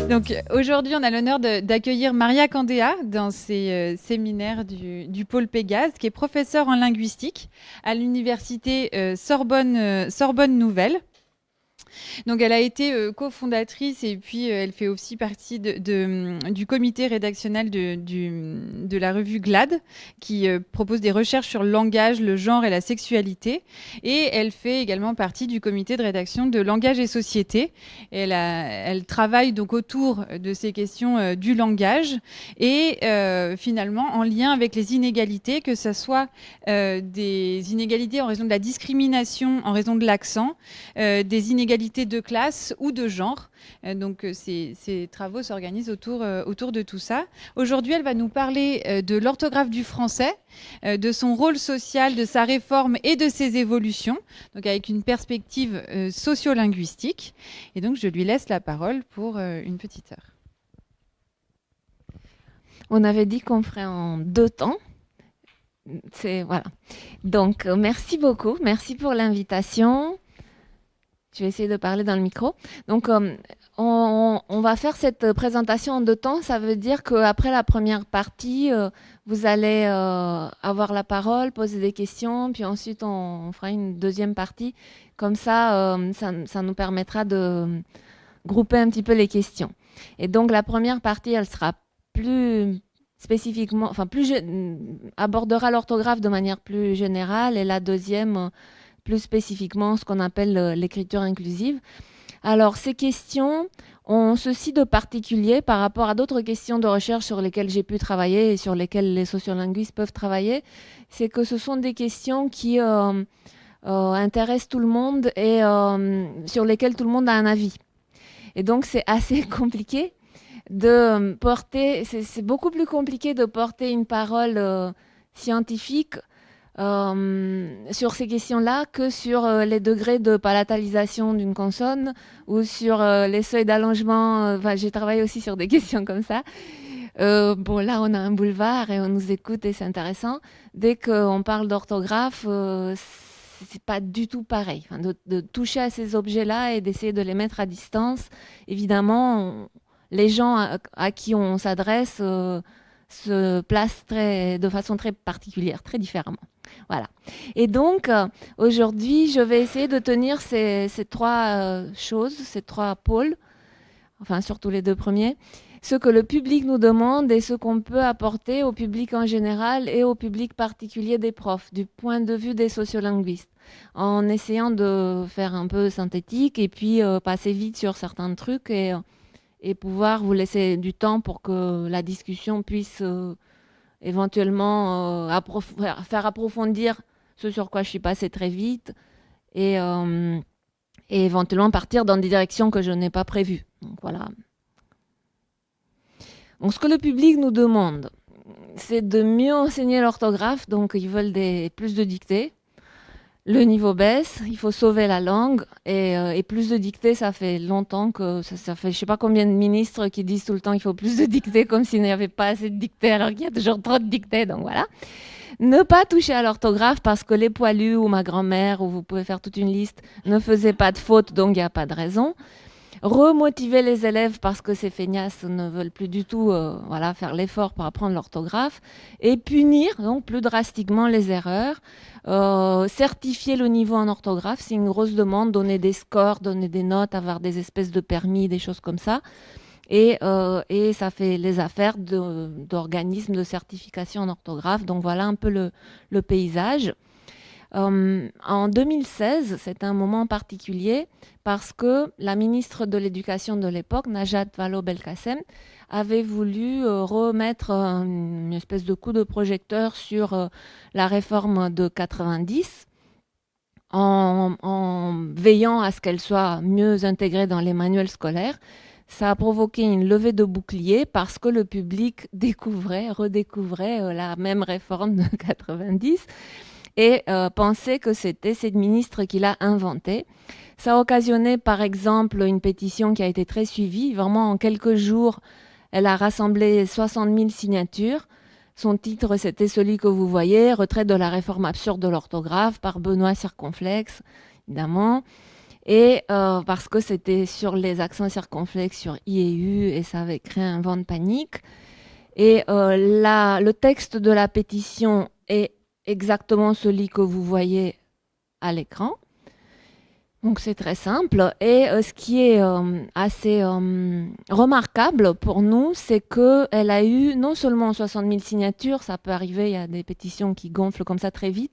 Donc aujourd'hui, on a l'honneur d'accueillir Maria Candéa dans ces séminaires du pôle Pégase, qui est professeure en linguistique à l'université Sorbonne Nouvelle. Donc elle a été cofondatrice et puis elle fait aussi partie du comité rédactionnel de la revue GLAD, qui propose des recherches sur le langage, le genre et la sexualité. Et elle fait également partie du comité de rédaction de Langage et Société. Elle travaille donc autour de ces questions du langage et finalement en lien avec les inégalités, que ce soit des inégalités en raison de la discrimination, en raison de l'accent, des inégalités de classe ou de genre. Donc ces travaux s'organisent autour de tout ça. Aujourd'hui, elle va nous parler de l'orthographe du français, de son rôle social, de sa réforme et de ses évolutions, donc avec une perspective sociolinguistique. Et donc je lui laisse la parole pour une petite heure. On avait dit qu'on ferait en 2 temps. Voilà. Donc merci beaucoup, merci pour l'invitation. Je vais essayer de parler dans le micro. Donc, on va faire cette présentation en 2 temps. Ça veut dire qu'après la première partie, vous allez avoir la parole, poser des questions, puis ensuite on fera une deuxième partie. Comme ça, ça nous permettra de grouper un petit peu les questions. Et donc, la première partie, elle sera plus spécifiquement, abordera l'orthographe de manière plus générale, et la deuxième plus spécifiquement ce qu'on appelle l'écriture inclusive. Alors, ces questions ont ceci de particulier par rapport à d'autres questions de recherche sur lesquelles j'ai pu travailler et sur lesquelles les sociolinguistes peuvent travailler, c'est que ce sont des questions qui intéressent tout le monde et sur lesquelles tout le monde a un avis. Et donc, c'est assez compliqué de porter, c'est beaucoup plus compliqué de porter une parole scientifique sur ces questions-là que sur les degrés de palatalisation d'une consonne ou sur les seuils d'allongement. J'ai travaillé aussi sur des questions comme ça. Bon, là, on a un boulevard et on nous écoute et c'est intéressant. Dès qu'on parle d'orthographe, c'est pas du tout pareil. Enfin, de toucher à ces objets-là et d'essayer de les mettre à distance, évidemment, les gens à qui on s'adresse se placent de façon très particulière, très différemment. Voilà. Et donc, aujourd'hui, je vais essayer de tenir ces 3 choses, ces 3 pôles, enfin surtout les 2 premiers, ce que le public nous demande et ce qu'on peut apporter au public en général et au public particulier des profs, du point de vue des sociolinguistes, en essayant de faire un peu synthétique et puis passer vite sur certains trucs et pouvoir vous laisser du temps pour que la discussion puisse éventuellement faire approfondir ce sur quoi je suis passée très vite et éventuellement partir dans des directions que je n'ai pas prévues. Donc voilà. Donc ce que le public nous demande, c'est de mieux enseigner l'orthographe, donc ils veulent plus de dictées. Le niveau baisse, il faut sauver la langue et plus de dictées, ça fait longtemps que ça fait je sais pas combien de ministres qui disent tout le temps qu'il faut plus de dictées comme s'il n'y avait pas assez de dictées alors qu'il y a toujours trop de dictées, donc voilà. Ne pas toucher à l'orthographe parce que les poilus ou ma grand-mère, ou vous pouvez faire toute une liste, ne faisaient pas de faute, donc il n'y a pas de raison. Remotiver les élèves parce que ces feignasses ne veulent plus du tout faire l'effort pour apprendre l'orthographe et punir donc plus drastiquement les erreurs. Certifier le niveau en orthographe, c'est une grosse demande, donner des scores, donner des notes, avoir des espèces de permis, des choses comme ça. Et ça fait les affaires d'organismes de certification en orthographe. Donc voilà un peu le paysage. En 2016, c'est un moment particulier parce que la ministre de l'Éducation de l'époque, Najat Vallaud-Belkacem, avait voulu remettre une espèce de coup de projecteur sur la réforme de 90 en veillant à ce qu'elle soit mieux intégrée dans les manuels scolaires. Ça a provoqué une levée de boucliers parce que le public redécouvrait la même réforme de 90 et pensait que c'était cette ministre qui l'a inventée. Ça a occasionné, par exemple, une pétition qui a été très suivie. Vraiment, en quelques jours, elle a rassemblé 60 000 signatures Son titre, c'était celui que vous voyez, Retraite de la réforme absurde de l'orthographe par Benoît Circonflexe, évidemment. Et parce que c'était sur les accents circonflexes sur I et U, et ça avait créé un vent de panique. Et le texte de la pétition est exactement celui que vous voyez à l'écran. Donc c'est très simple. Et ce qui est assez remarquable pour nous, c'est qu'elle a eu non seulement 60 000 signatures, ça peut arriver, il y a des pétitions qui gonflent comme ça très vite,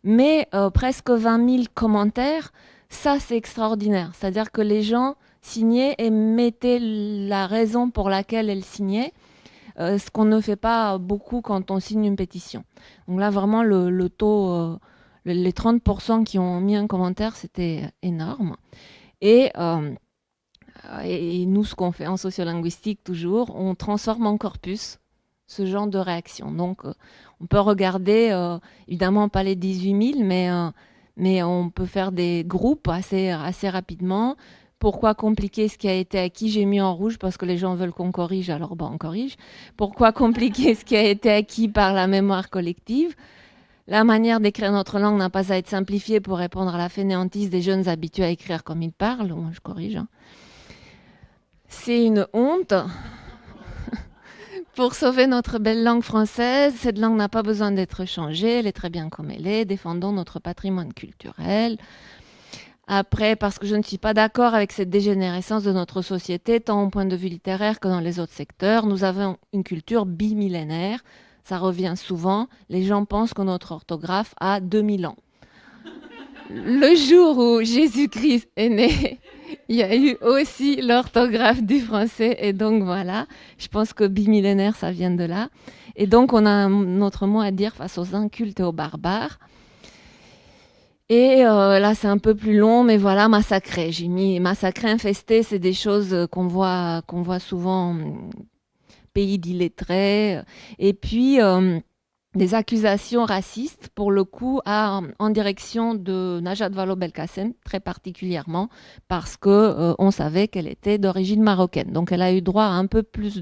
mais presque 20 000 commentaires. Ça, c'est extraordinaire. C'est-à-dire que les gens signaient et mettaient la raison pour laquelle elles signaient, ce qu'on ne fait pas beaucoup quand on signe une pétition. Donc là, vraiment, le taux... les 30% qui ont mis un commentaire, c'était énorme. Et nous, ce qu'on fait en sociolinguistique toujours, on transforme en corpus ce genre de réaction. Donc, on peut regarder, évidemment pas les 18 000, mais on peut faire des groupes assez rapidement. Pourquoi compliquer ce qui a été acquis? J'ai mis en rouge parce que les gens veulent qu'on corrige, alors on corrige. Pourquoi compliquer ce qui a été acquis par la mémoire collective? La manière d'écrire notre langue n'a pas à être simplifiée pour répondre à la fainéantise des jeunes habitués à écrire comme ils parlent. Moi, je corrige. Hein. C'est une honte. Pour sauver notre belle langue française, cette langue n'a pas besoin d'être changée. Elle est très bien comme elle est. Défendons notre patrimoine culturel. Après, parce que je ne suis pas d'accord avec cette dégénérescence de notre société, tant au point de vue littéraire que dans les autres secteurs, nous avons une culture bimillénaire. Ça revient souvent. Les gens pensent que notre orthographe a 2000 ans. Le jour où Jésus-Christ est né, il y a eu aussi l'orthographe du français. Et donc voilà, je pense que bimillénaire, ça vient de là. Et donc on a notre mot à dire face aux incultes et aux barbares. Et là, c'est un peu plus long, mais voilà, massacré. J'ai mis massacré, infesté, c'est des choses qu'on voit souvent, pays d'illettrés. Et puis, des accusations racistes, pour le coup, en direction de Najat Vallaud-Belkacem, très particulièrement, parce que on savait qu'elle était d'origine marocaine. Donc, elle a eu droit à un peu plus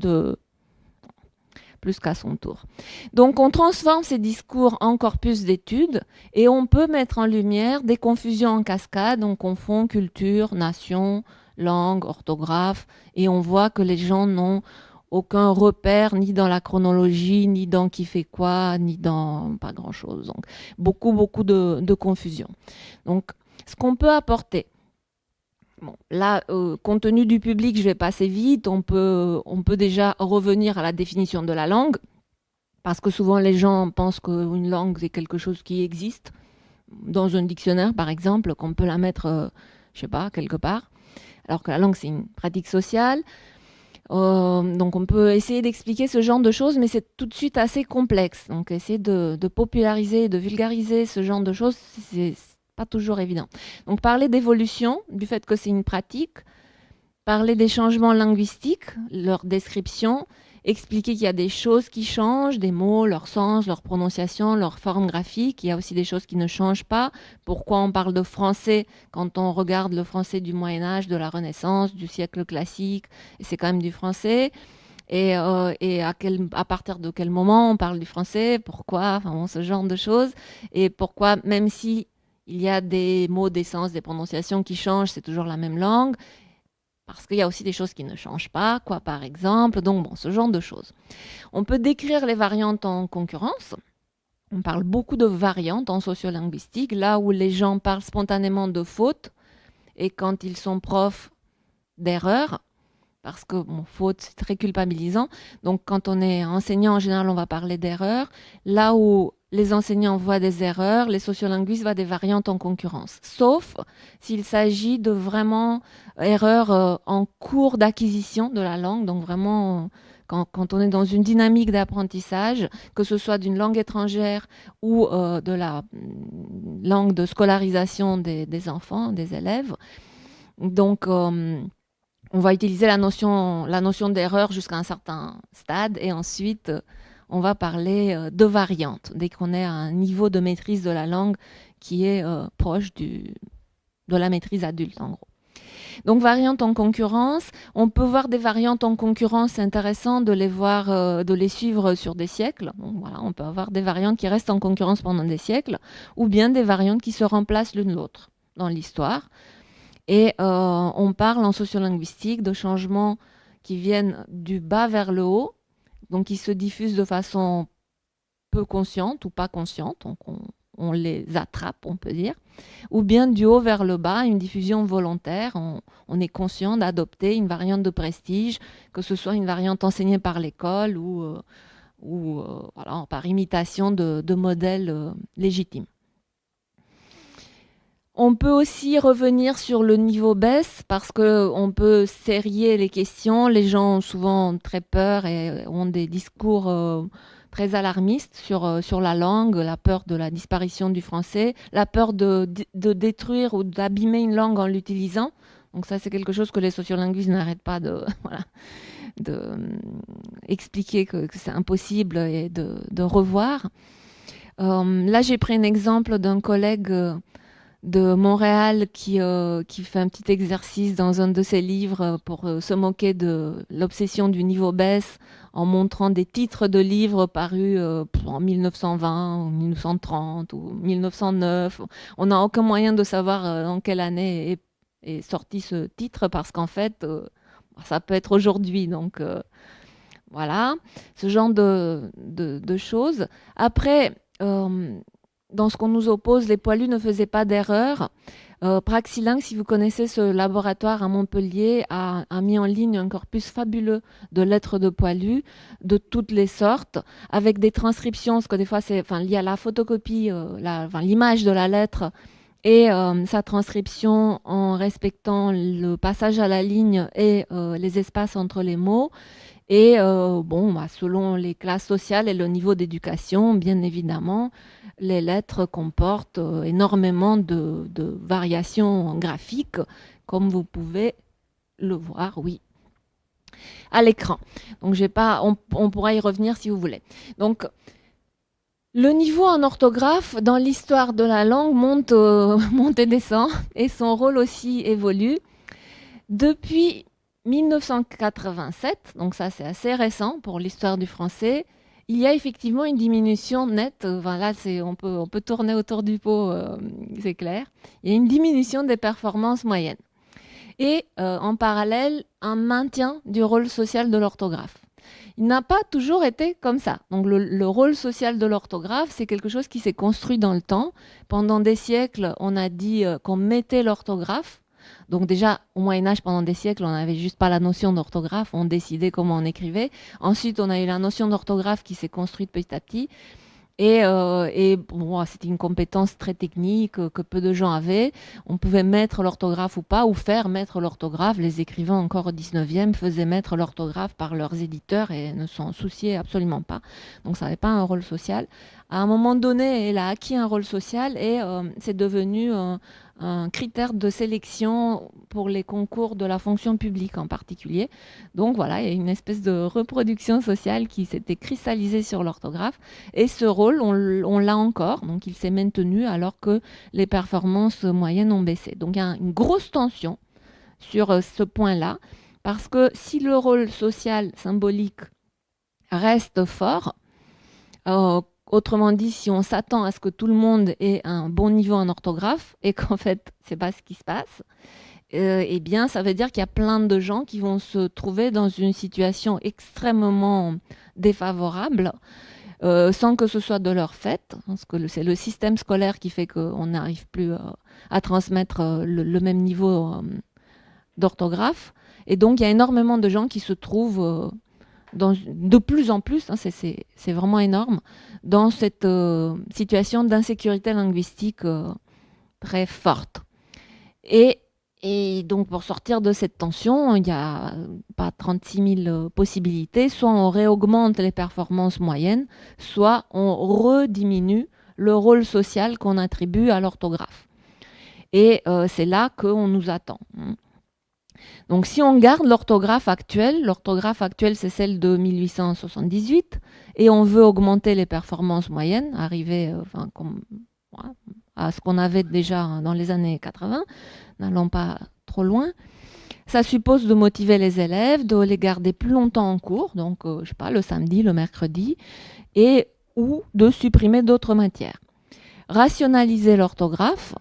qu'à son tour. Donc, on transforme ces discours en corpus d'études et on peut mettre en lumière des confusions en cascade. On confond culture, nation, langue, orthographe, et on voit que les gens n'ont aucun repère, ni dans la chronologie, ni dans qui fait quoi, ni dans pas grand-chose. Donc, beaucoup de confusion. Donc, ce qu'on peut apporter, bon, là, compte tenu du public, je vais passer vite. On peut déjà revenir à la définition de la langue, parce que souvent les gens pensent qu'une langue, c'est quelque chose qui existe dans un dictionnaire, par exemple, qu'on peut la mettre, je sais pas, quelque part, alors que la langue, c'est une pratique sociale. Donc on peut essayer d'expliquer ce genre de choses, mais c'est tout de suite assez complexe. Donc essayer de populariser, de vulgariser ce genre de choses, c'est pas toujours évident. Donc parler d'évolution, du fait que c'est une pratique, parler des changements linguistiques, leur description, expliquer qu'il y a des choses qui changent, des mots, leur sens, leur prononciation, leur forme graphique. Il y a aussi des choses qui ne changent pas. Pourquoi on parle de français quand on regarde le français du Moyen-Âge, de la Renaissance, du siècle classique, et c'est quand même du français. Et à partir de quel moment on parle du français, pourquoi, enfin bon, ce genre de choses. Et pourquoi, même si il y a des mots, des sens, des prononciations qui changent, c'est toujours la même langue. Parce qu'il y a aussi des choses qui ne changent pas, quoi, par exemple. Donc, bon, ce genre de choses. On peut décrire les variantes en concurrence. On parle beaucoup de variantes en sociolinguistique, là où les gens parlent spontanément de fautes et quand ils sont profs d'erreurs, parce que faute, c'est très culpabilisant. Donc, quand on est enseignant, en général, on va parler d'erreurs. Là où les enseignants voient des erreurs, les sociolinguistes voient des variantes en concurrence. Sauf s'il s'agit de vraiment erreurs en cours d'acquisition de la langue. Donc, vraiment, quand on est dans une dynamique d'apprentissage, que ce soit d'une langue étrangère ou de la langue de scolarisation des enfants, des élèves. Donc, on va utiliser la notion d'erreur jusqu'à un certain stade et ensuite on va parler de variantes dès qu'on est à un niveau de maîtrise de la langue qui est proche de la maîtrise adulte en gros. Donc, variantes en concurrence, on peut voir des variantes en concurrence, c'est intéressant de les voir, de les suivre sur des siècles. Donc, voilà, on peut avoir des variantes qui restent en concurrence pendant des siècles, ou bien des variantes qui se remplacent l'une l'autre dans l'histoire. Et on parle en sociolinguistique de changements qui viennent du bas vers le haut, donc qui se diffusent de façon peu consciente ou pas consciente, donc on les attrape, on peut dire, ou bien du haut vers le bas, une diffusion volontaire, on est conscient d'adopter une variante de prestige, que ce soit une variante enseignée par l'école ou voilà, par imitation de modèles légitimes. On peut aussi revenir sur le niveau baisse parce qu'on peut serrer les questions. Les gens ont souvent très peur et ont des discours très alarmistes sur la langue, la peur de la disparition du français, la peur de détruire ou d'abîmer une langue en l'utilisant. Donc ça, c'est quelque chose que les sociolinguistes n'arrêtent pas expliquer que c'est impossible et de revoir. Là, j'ai pris un exemple d'un collègue de Montréal qui fait un petit exercice dans un de ses livres pour se moquer de l'obsession du niveau baisse en montrant des titres de livres parus en 1920 ou 1930 ou 1909. On n'a aucun moyen de savoir en quelle année est sorti ce titre parce qu'en fait, ça peut être aujourd'hui. Donc voilà, ce genre de choses. Après, dans ce qu'on nous oppose, les poilus ne faisaient pas d'erreur. Praxilingue, si vous connaissez ce laboratoire à Montpellier, a mis en ligne un corpus fabuleux de lettres de poilus de toutes les sortes, avec des transcriptions, parce que des fois, il y a la photocopie, l'image de la lettre et sa transcription en respectant le passage à la ligne et les espaces entre les mots. Et selon les classes sociales et le niveau d'éducation, bien évidemment, les lettres comportent énormément de variations graphiques, comme vous pouvez le voir, oui, à l'écran. Donc, on pourra y revenir si vous voulez. Donc, le niveau en orthographe dans l'histoire de la langue monte et descend, et son rôle aussi évolue. Depuis 1987, donc ça c'est assez récent pour l'histoire du français, il y a effectivement une diminution nette. Là, on peut tourner autour du pot, c'est clair. Il y a une diminution des performances moyennes. Et en parallèle, un maintien du rôle social de l'orthographe. Il n'a pas toujours été comme ça. Donc le rôle social de l'orthographe, c'est quelque chose qui s'est construit dans le temps. Pendant des siècles, on a dit qu'on mettait l'orthographe. Donc déjà, au Moyen-Âge, pendant des siècles, on n'avait juste pas la notion d'orthographe, on décidait comment on écrivait. Ensuite, on a eu la notion d'orthographe qui s'est construite petit à petit. Et c'était une compétence très technique que peu de gens avaient. On pouvait mettre l'orthographe ou pas, ou faire mettre l'orthographe. Les écrivains encore au 19e faisaient mettre l'orthographe par leurs éditeurs et ne s'en souciaient absolument pas. Donc ça n'avait pas un rôle social. À un moment donné, elle a acquis un rôle social et c'est devenu un critère de sélection pour les concours de la fonction publique en particulier. Donc voilà, il y a une espèce de reproduction sociale qui s'était cristallisée sur l'orthographe. Et ce rôle, on l'a encore. Donc il s'est maintenu alors que les performances moyennes ont baissé. Donc il y a une grosse tension sur ce point-là. Parce que si le rôle social symbolique reste fort, autrement dit, si on s'attend à ce que tout le monde ait un bon niveau en orthographe et qu'en fait, c'est pas ce qui se passe, eh bien, ça veut dire qu'il y a plein de gens qui vont se trouver dans une situation extrêmement défavorable, sans que ce soit de leur fait, parce que c'est le système scolaire qui fait qu'on n'arrive plus à transmettre le même niveau d'orthographe. Et donc, il y a énormément de gens qui se trouvent de plus en plus, c'est vraiment énorme, dans cette situation d'insécurité linguistique très forte. Et donc, pour sortir de cette tension, il n'y a pas 36 000 possibilités. Soit on réaugmente les performances moyennes, soit on rediminue le rôle social qu'on attribue à l'orthographe. Et c'est là qu'on nous attend. Donc, si on garde l'orthographe actuelle c'est celle de 1878, et on veut augmenter les performances moyennes, arriver à ce qu'on avait déjà dans les années 80, n'allons pas trop loin. Ça suppose de motiver les élèves, de les garder plus longtemps en cours, donc je sais pas, le samedi, le mercredi, et ou de supprimer d'autres matières. Rationaliser l'orthographe,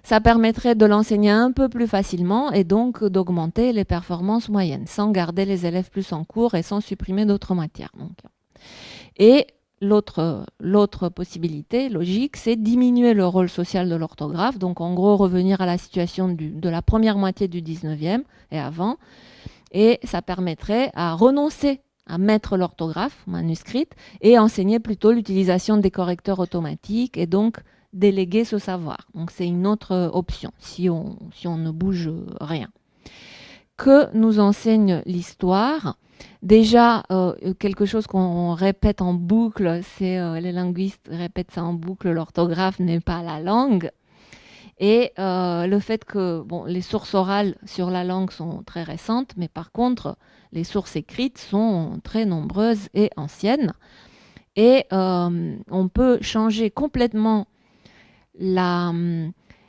ça permettrait de l'enseigner un peu plus facilement et donc d'augmenter les performances moyennes, sans garder les élèves plus en cours et sans supprimer d'autres matières. Et l'autre possibilité logique, c'est diminuer le rôle social de l'orthographe, donc en gros revenir à la situation de la première moitié du 19e et avant, et ça permettrait à renoncer à mettre l'orthographe manuscrite et enseigner plutôt l'utilisation des correcteurs automatiques et donc déléguer ce savoir. Donc c'est une autre option si on ne bouge rien. Que nous enseigne l'histoire ? Déjà, quelque chose qu'on répète en boucle, c'est les linguistes répètent ça en boucle, l'orthographe n'est pas la langue. Et le fait que les sources orales sur la langue sont très récentes, mais par contre, les sources écrites sont très nombreuses et anciennes. Et on peut changer complètement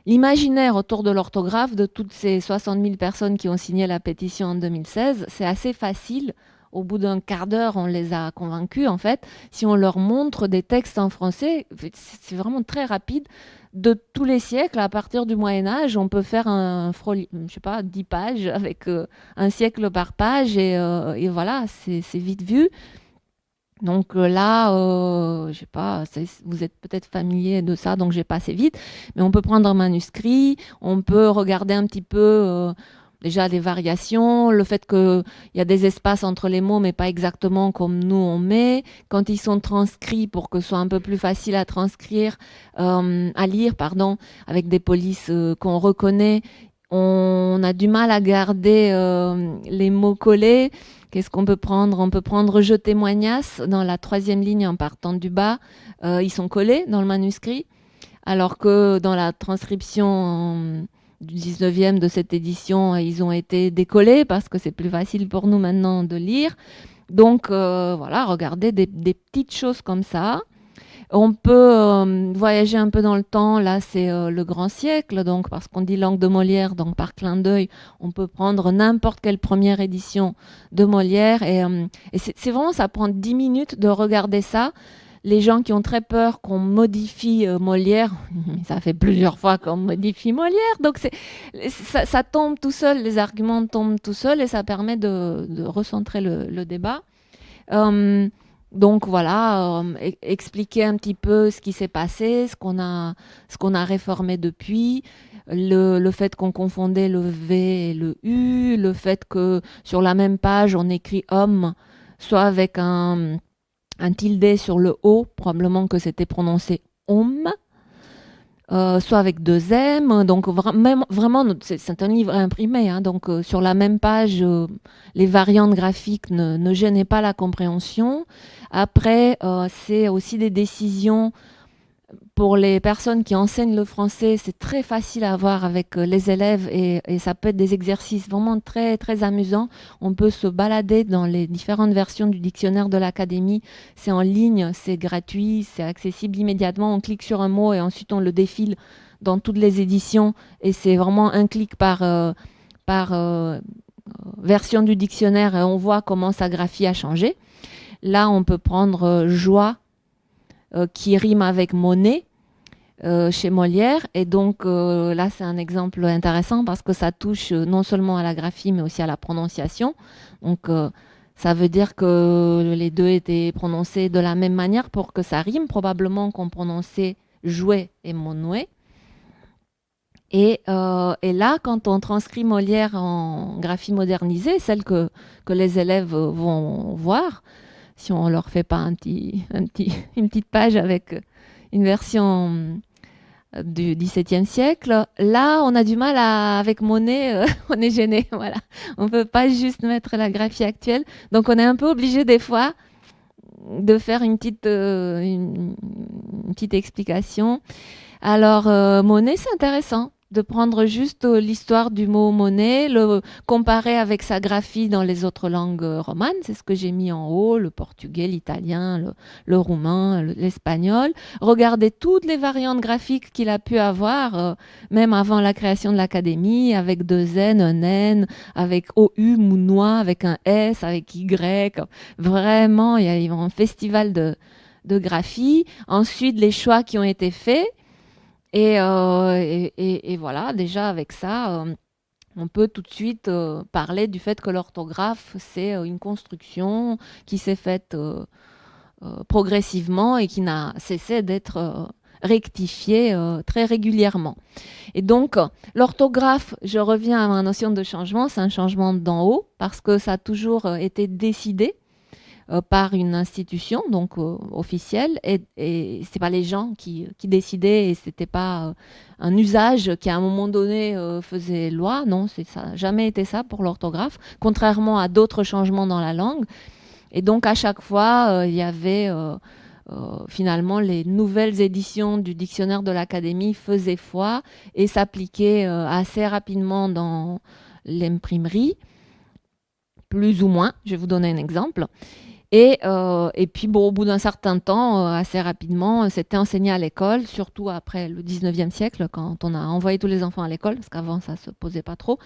l'imaginaire autour de l'orthographe de toutes ces 60 000 personnes qui ont signé la pétition en 2016. C'est assez facile. Au bout d'un quart d'heure, on les a convaincus, en fait. Si on leur montre des textes en français, c'est vraiment très rapide. De tous les siècles, à partir du Moyen-Âge, on peut faire 10 pages avec un siècle par page et voilà, c'est vite vu. Donc là, je sais pas, vous êtes peut-être familier de ça, donc je vais passer vite. Mais on peut prendre un manuscrit, on peut regarder un petit peu déjà des variations, le fait qu'il y a des espaces entre les mots, mais pas exactement comme nous on met. Quand ils sont transcrits, pour que ce soit un peu plus facile à transcrire, à lire, pardon, avec des polices qu'on reconnaît, on a du mal à garder les mots collés. Qu'est-ce qu'on peut prendre ? On peut prendre je témoignasse dans la 3e ligne en partant du bas. Ils sont collés dans le manuscrit, alors que dans la transcription du 19e de cette édition, ils ont été décollés parce que c'est plus facile pour nous maintenant de lire. Donc voilà, regardez des petites choses comme ça. On peut voyager un peu dans le temps. Là, c'est le grand siècle, donc parce qu'on dit langue de Molière, donc par clin d'œil, on peut prendre n'importe quelle première édition de Molière. Et c'est vraiment, ça prend 10 minutes de regarder ça. Les gens qui ont très peur qu'on modifie Molière, ça fait plusieurs fois qu'on modifie Molière, donc ça tombe tout seul, les arguments tombent tout seuls et ça permet de recentrer le débat. Donc voilà, expliquer un petit peu ce qui s'est passé, ce qu'on a réformé depuis, le fait qu'on confondait le V et le U, le fait que sur la même page on écrit homme, soit avec un tilde sur le O, probablement que c'était prononcé homme, soit avec 2 M. Donc vraiment, c'est un livre imprimé, hein, donc sur la même page, les variantes graphiques ne gênaient pas la compréhension. Après, c'est aussi des décisions pour les personnes qui enseignent le français. C'est très facile à voir avec les élèves et ça peut être des exercices vraiment très, très amusants. On peut se balader dans les différentes versions du dictionnaire de l'Académie. C'est en ligne, c'est gratuit, c'est accessible immédiatement. On clique sur un mot et ensuite on le défile dans toutes les éditions et c'est vraiment un clic par version du dictionnaire et on voit comment sa graphie a changé. Là, on peut prendre joie qui rime avec monnaie chez Molière. Et donc là, c'est un exemple intéressant parce que ça touche non seulement à la graphie, mais aussi à la prononciation. Donc ça veut dire que les deux étaient prononcés de la même manière pour que ça rime. Probablement qu'on prononçait jouet et monouet. Et là, quand on transcrit Molière en graphie modernisée, celle que les élèves vont voir, si on leur fait pas une petite page avec une version du XVIIe siècle, là, on a du mal avec Monet, on est gêné, voilà. On peut pas juste mettre la graphie actuelle, donc on est un peu obligé des fois de faire une petite explication. Alors, Monet, c'est intéressant. de prendre juste l'histoire du mot monnaie, le comparer avec sa graphie dans les autres langues romanes, c'est ce que j'ai mis en haut, le portugais, l'italien, le roumain, l'espagnol, regarder toutes les variantes graphiques qu'il a pu avoir, même avant la création de l'académie, avec deux N, un N, avec OU, Mounois, avec un S, avec Y, vraiment, il y a un festival de graphie. Ensuite, les choix qui ont été faits. Et voilà, déjà avec ça, on peut tout de suite parler du fait que l'orthographe, c'est une construction qui s'est faite progressivement et qui n'a cessé d'être rectifiée très régulièrement. Et donc, l'orthographe, je reviens à ma notion de changement, c'est un changement d'en haut parce que ça a toujours été décidé par une institution donc officielle et c'est pas les gens qui décidaient et c'était pas un usage qui à un moment donné faisait loi. Non, ça n'a jamais été ça pour l'orthographe, contrairement à d'autres changements dans la langue. Et donc à chaque fois il y avait finalement les nouvelles éditions du dictionnaire de l'Académie faisaient foi et s'appliquaient assez rapidement dans l'imprimerie, plus ou moins. Je vais vous donner un exemple. Et puis, bon, au bout d'un certain temps, assez rapidement, c'était enseigné à l'école, surtout après le 19e siècle, quand on a envoyé tous les enfants à l'école, parce qu'avant, ça ne se posait pas trop.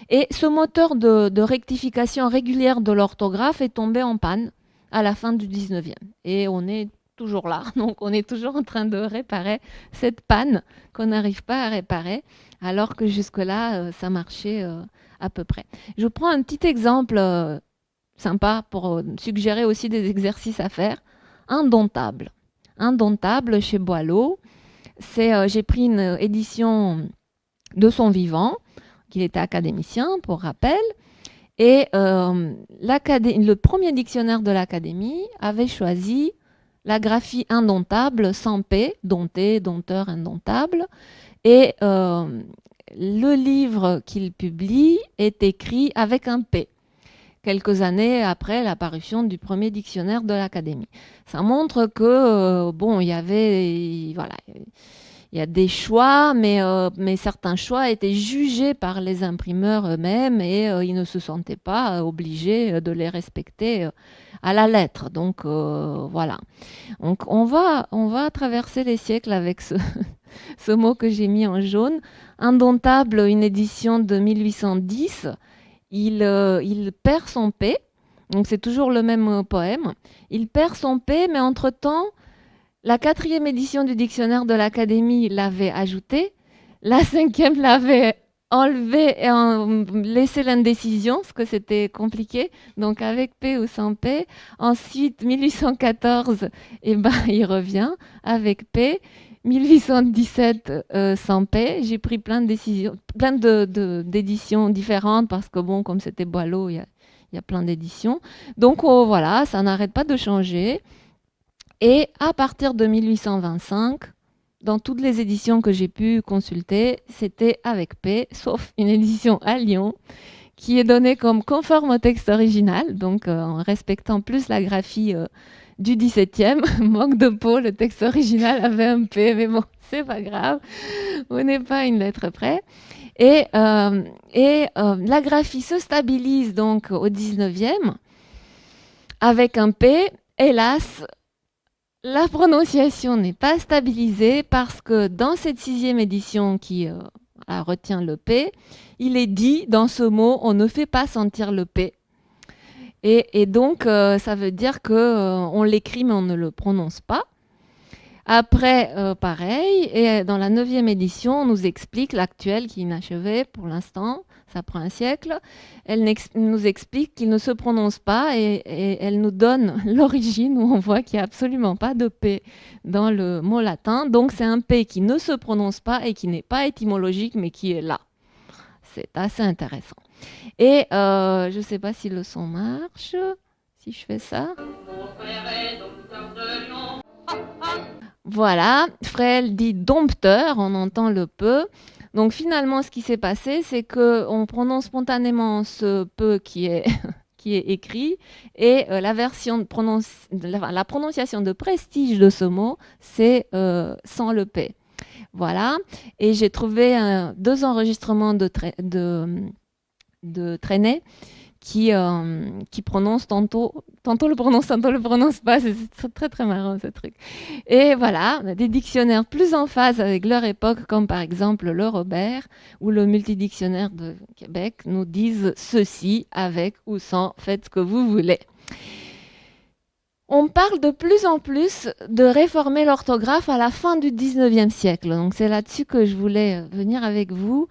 Et ce moteur de rectification régulière de l'orthographe est tombé en panne à la fin du 19e. Et on est toujours là, donc on est toujours en train de réparer cette panne qu'on n'arrive pas à réparer, alors que jusque-là, ça marchait à peu près. Je prends un petit exemple sympa pour suggérer aussi des exercices à faire. Indomptable. Indomptable chez Boileau. J'ai pris une édition de son vivant, qu'il était académicien, pour rappel. Et le premier dictionnaire de l'Académie avait choisi la graphie indomptable sans P, dompté, dompteur, indomptable. Et le livre qu'il publie est écrit avec un P, quelques années après l'apparition du premier dictionnaire de l'Académie. Ça montre que, bon, il y a des choix, mais certains choix étaient jugés par les imprimeurs eux-mêmes et ils ne se sentaient pas obligés de les respecter à la lettre. Donc, voilà. Donc, on va traverser les siècles avec ce mot que j'ai mis en jaune. Indomptable, une édition de 1810. Il perd son P, donc c'est toujours le même poème. Il perd son P, mais entre-temps, la 4e édition du dictionnaire de l'Académie l'avait ajouté, la 5e l'avait enlevé et laissé l'indécision, parce que c'était compliqué, donc avec P ou sans P. Ensuite, 1814, il revient avec P. 1817 sans P. J'ai pris plein d'éditions différentes parce que bon, comme c'était Boileau, il y a plein d'éditions. Donc voilà, ça n'arrête pas de changer. Et à partir de 1825, dans toutes les éditions que j'ai pu consulter, c'était avec P, sauf une édition à Lyon qui est donnée comme conforme au texte original, donc en respectant plus la graphie du 17e, manque de peau, le texte original avait un P, mais bon, c'est pas grave, on n'est pas à une lettre près. Et la graphie se stabilise donc au 19e avec un P. Hélas, la prononciation n'est pas stabilisée parce que dans cette 6e édition qui retient le P, il est dit dans ce mot, on ne fait pas sentir le P. Et donc, ça veut dire qu'on l'écrit, mais on ne le prononce pas. Après, pareil, et dans la 9e édition, on nous explique, l'actuelle qui est inachevée pour l'instant, ça prend un siècle, elle nous explique qu'il ne se prononce pas et elle nous donne l'origine où on voit qu'il n'y a absolument pas de P dans le mot latin. Donc, c'est un P qui ne se prononce pas et qui n'est pas étymologique, mais qui est là. C'est assez intéressant. Et je ne sais pas si le son marche, si je fais ça. Voilà, Fréhel dit dompteur, on entend le peu. Donc finalement, ce qui s'est passé, c'est qu'on prononce spontanément ce peu qui est écrit et la prononciation de prestige de ce mot, c'est sans le P. Voilà. Et j'ai trouvé 2 enregistrements de traînée qui prononce tantôt le prononce, tantôt le prononce pas. C'est très, très marrant ce truc. Et voilà, on a des dictionnaires plus en phase avec leur époque, comme par exemple le Robert ou le Multidictionnaire de Québec nous disent ceci, avec ou sans, faites ce que vous voulez. On parle de plus en plus de réformer l'orthographe à la fin du 19e siècle. Donc c'est là-dessus que je voulais venir avec vous.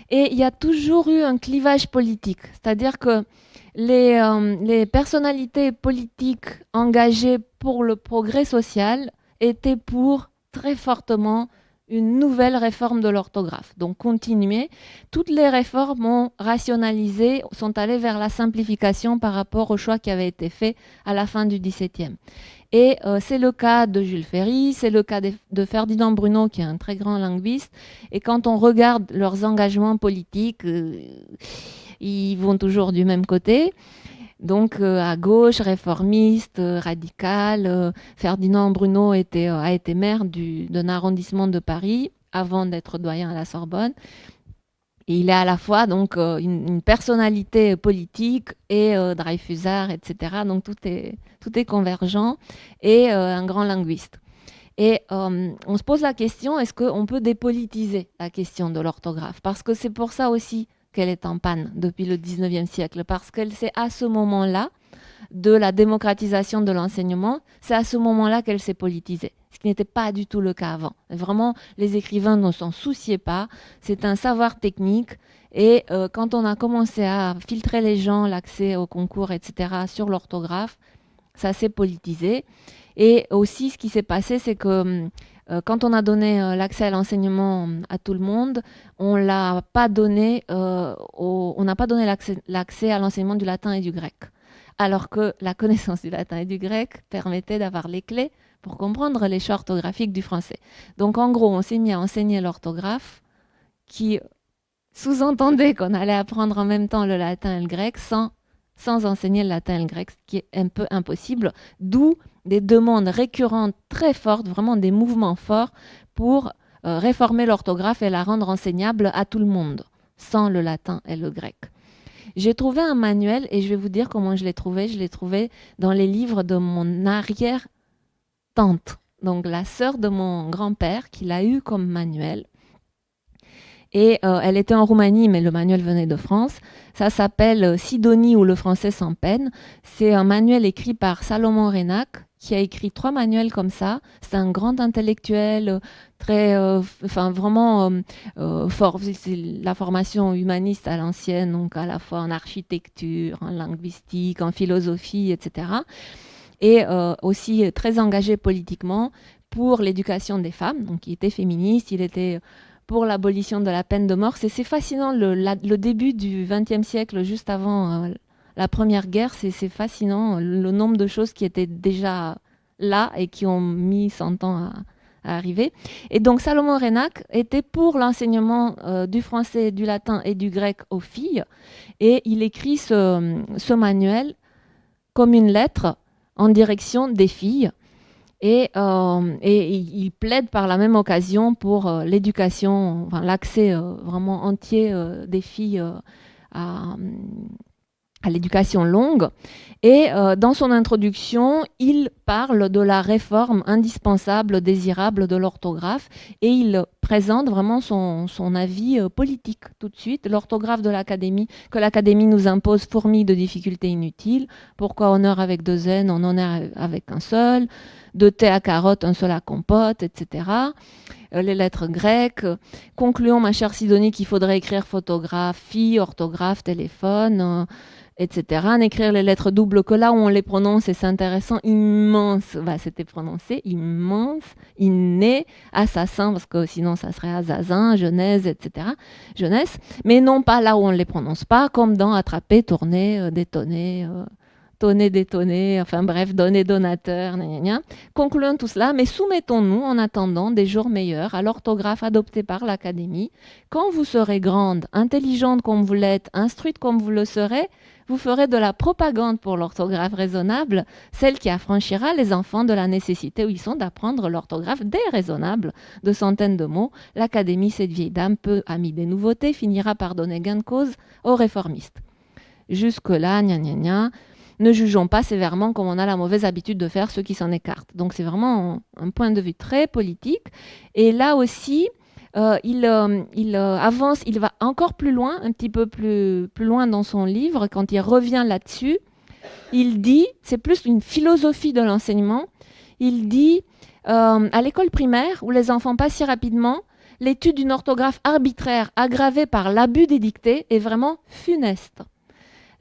Et il y a toujours eu un clivage politique, c'est-à-dire que les personnalités politiques engagées pour le progrès social étaient pour très fortement une nouvelle réforme de l'orthographe. Donc continuer. Toutes les réformes ont rationalisé, sont allées vers la simplification par rapport au choix qui avait été fait à la fin du XVIIe. Et c'est le cas de Jules Ferry, c'est le cas de Ferdinand Bruno, qui est un très grand linguiste. Et quand on regarde leurs engagements politiques, ils vont toujours du même côté. Donc à gauche, réformiste, radical. Ferdinand Bruno a été maire d'un arrondissement de Paris avant d'être doyen à la Sorbonne. Et il est à la fois donc une personnalité politique et Dreyfusard, etc. Donc tout est convergent et un grand linguiste. Et on se pose la question, est-ce qu'on peut dépolitiser la question de l'orthographe? Parce que c'est pour ça aussi qu'elle est en panne depuis le 19e siècle, parce que c'est à ce moment-là de la démocratisation de l'enseignement, c'est à ce moment-là qu'elle s'est politisée, ce qui n'était pas du tout le cas avant. Vraiment, les écrivains ne s'en souciaient pas, c'est un savoir technique, et quand on a commencé à filtrer les gens, l'accès au concours, etc., sur l'orthographe, ça s'est politisé. Et aussi, ce qui s'est passé, c'est que quand on a donné l'accès à l'enseignement à tout le monde, on n'a pas donné l'accès à l'enseignement du latin et du grec. Alors que la connaissance du latin et du grec permettait d'avoir les clés pour comprendre les choix orthographiques du français. Donc en gros, on s'est mis à enseigner l'orthographe qui sous-entendait qu'on allait apprendre en même temps le latin et le grec sans enseigner le latin et le grec, ce qui est un peu impossible, d'où des demandes récurrentes très fortes, vraiment des mouvements forts pour réformer l'orthographe et la rendre enseignable à tout le monde, sans le latin et le grec. J'ai trouvé un manuel et je vais vous dire comment je l'ai trouvé. Je l'ai trouvé dans les livres de mon arrière-tante, donc la sœur de mon grand-père, qui l'a eu comme manuel. Et elle était en Roumanie, mais le manuel venait de France. Ça s'appelle Sidonie ou le français sans peine. C'est un manuel écrit par Salomon Reynac, qui a écrit 3 manuels comme ça. C'est un grand intellectuel, vraiment fort. C'est la formation humaniste à l'ancienne, donc à la fois en architecture, en linguistique, en philosophie, etc. Et aussi très engagé politiquement pour l'éducation des femmes. Donc il était féministe, il était pour l'abolition de la peine de mort. C'est fascinant, le début du XXe siècle, juste avant la Première Guerre, c'est fascinant le nombre de choses qui étaient déjà là et qui ont mis 100 ans à arriver. Et donc Salomon Reynac était pour l'enseignement du français, du latin et du grec aux filles. Et il écrit ce manuel comme une lettre en direction des filles. Et il plaide par la même occasion pour l'éducation, l'accès vraiment entier des filles à l'éducation longue. Et dans son introduction, il parle de la réforme indispensable, désirable de l'orthographe, et il présente vraiment son avis politique tout de suite. L'orthographe de l'Académie, que l'Académie nous impose, fourmille de difficultés inutiles. Pourquoi honneur avec 2 N, on honneur avec un seul? De thé à carotte, un seul à compote, etc. Les lettres grecques. Concluons, ma chère Sidonie, qu'il faudrait écrire photographie, orthographe, téléphone, etc. N'écrire les lettres doubles que là où on les prononce, et c'est intéressant, immense, c'était prononcé, immense, inné, assassin, parce que sinon ça serait assassin, genèse, etc. Jeunesse, mais non pas là où on ne les prononce pas, comme dans attraper, tourner, détonner, étonné, détonné, enfin bref, donné, donateur, gna gna gna. Concluons tout cela, mais soumettons-nous en attendant des jours meilleurs à l'orthographe adoptée par l'Académie. Quand vous serez grande, intelligente comme vous l'êtes, instruite comme vous le serez, vous ferez de la propagande pour l'orthographe raisonnable, celle qui affranchira les enfants de la nécessité où ils sont d'apprendre l'orthographe déraisonnable de centaines de mots. L'Académie, cette vieille dame, peu amie des nouveautés, finira par donner gain de cause aux réformistes. Jusque-là, gna gna gna, ne jugeons pas sévèrement comme on a la mauvaise habitude de faire ceux qui s'en écartent. Donc c'est vraiment un point de vue très politique. Et là aussi, il avance, il va encore plus loin, un petit peu plus loin dans son livre, quand il revient là-dessus. Il dit, c'est plus une philosophie de l'enseignement, il dit, à l'école primaire, où les enfants passent si rapidement, l'étude d'une orthographe arbitraire aggravée par l'abus des dictées est vraiment funeste.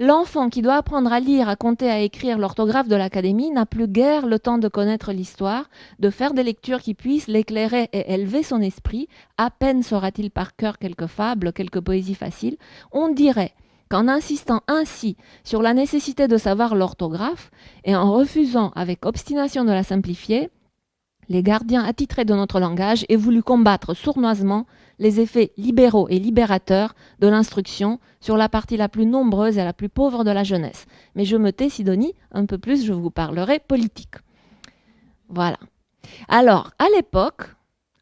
L'enfant qui doit apprendre à lire, à compter, à écrire l'orthographe de l'Académie n'a plus guère le temps de connaître l'histoire, de faire des lectures qui puissent l'éclairer et élever son esprit. À peine saura-t-il par cœur quelques fables, quelques poésies faciles. On dirait qu'en insistant ainsi sur la nécessité de savoir l'orthographe et en refusant avec obstination de la simplifier, les gardiens attitrés de notre langage aient voulu combattre sournoisement les effets libéraux et libérateurs de l'instruction sur la partie la plus nombreuse et la plus pauvre de la jeunesse. Mais je me tais, Sidonie, un peu plus, je vous parlerai politique. Voilà. Alors, à l'époque,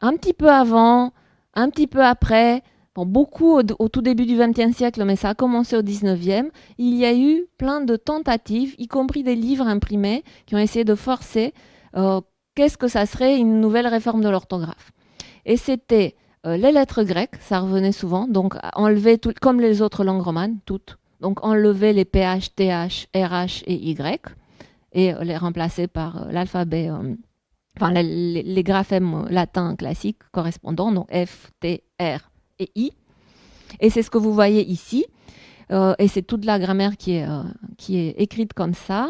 un petit peu avant, un petit peu après, bon, beaucoup au tout début du XXe siècle, mais ça a commencé au XIXe, il y a eu plein de tentatives, y compris des livres imprimés, qui ont essayé de forcer qu'est-ce que ça serait une nouvelle réforme de l'orthographe. Et c'était les lettres grecques, ça revenait souvent, donc enlever, comme les autres langues romanes, toutes, donc enlever les PH, TH, RH et Y, et les remplacer par l'alphabet, enfin les graphèmes latins classiques correspondants, donc F, T, R et I. Et c'est ce que vous voyez ici. Et c'est toute la grammaire qui est écrite comme ça.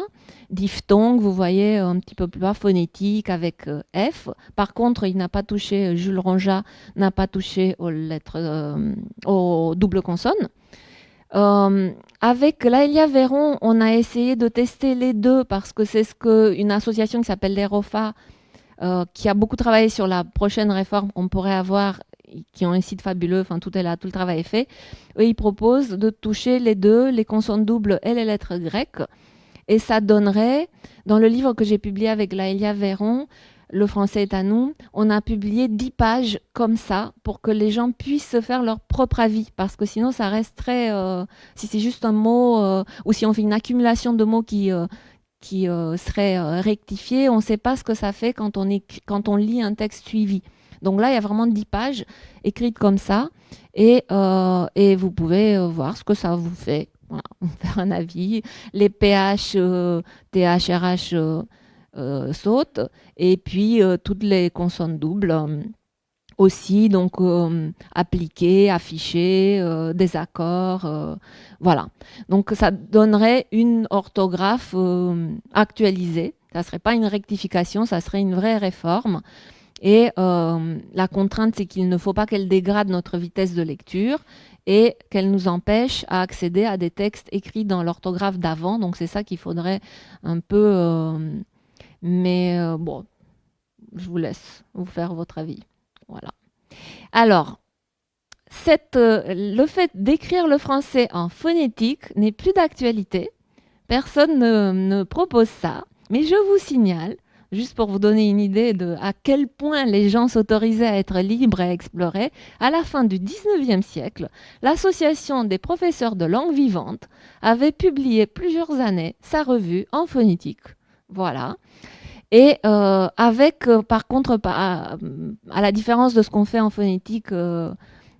Diphtongue, vous voyez, un petit peu plus bas, phonétique avec F. Par contre, il n'a pas touché, Jules Ronjat n'a pas touché aux lettres, aux doubles consonnes. Avec Laëlia Véron, on a essayé de tester les deux parce que c'est ce qu'une association qui s'appelle l'EROFA, qui a beaucoup travaillé sur la prochaine réforme qu'on pourrait avoir, qui ont un site fabuleux, enfin tout est là, tout le travail est fait. Eux, ils proposent de toucher les deux, les consonnes doubles et les lettres grecques. Et ça donnerait, dans le livre que j'ai publié avec Laëlia Véron, Le français est à nous, on a publié 10 pages comme ça pour que les gens puissent se faire leur propre avis. Parce que sinon, ça reste très... si c'est juste un mot, ou si on fait une accumulation de mots qui serait rectifié, on ne sait pas ce que ça fait quand on lit un texte suivi. Donc là, il y a vraiment 10 pages écrites comme ça et vous pouvez voir ce que ça vous fait. Voilà, faire un avis. Les PH, TH, RH sautent et puis toutes les consonnes doubles aussi, donc appliquées, affichées, des accords. Voilà. Donc ça donnerait une orthographe actualisée. Ça ne serait pas une rectification, ça serait une vraie réforme. Et la contrainte, c'est qu'il ne faut pas qu'elle dégrade notre vitesse de lecture et qu'elle nous empêche à accéder à des textes écrits dans l'orthographe d'avant. Donc c'est ça qu'il faudrait un peu... mais bon, je vous laisse vous faire votre avis. Voilà. Alors, le fait d'écrire le français en phonétique n'est plus d'actualité. Personne ne propose ça. Mais je vous signale, juste pour vous donner une idée de à quel point les gens s'autorisaient à être libres et à explorer, à la fin du 19e siècle, l'Association des professeurs de langue vivante avait publié plusieurs années sa revue en phonétique. Voilà. Et avec, par contre, à la différence de ce qu'on fait en phonétique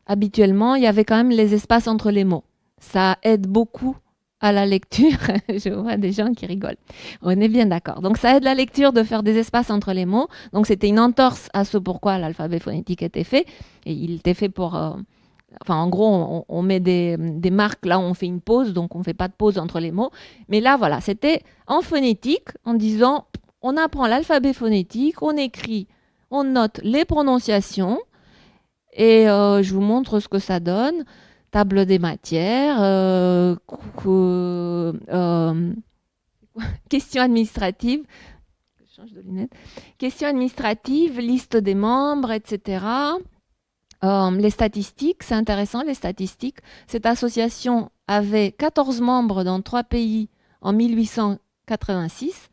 habituellement, il y avait quand même les espaces entre les mots. Ça aide beaucoup à la lecture. Je vois des gens qui rigolent. On est bien d'accord. Donc, ça aide la lecture de faire des espaces entre les mots. Donc, c'était une entorse à ce pourquoi l'alphabet phonétique était fait. Et il était fait pour... Enfin, en gros, on met des marques là où on fait une pause. Donc, on ne fait pas de pause entre les mots. Mais là, voilà, c'était en phonétique en disant... On apprend l'alphabet phonétique, on écrit, on note les prononciations et je vous montre ce que ça donne. Table des matières, question administrative. Je change de lunettes. Question administrative, liste des membres, etc. Les statistiques, c'est intéressant, les statistiques. Cette association avait 14 membres dans 3 pays en 1886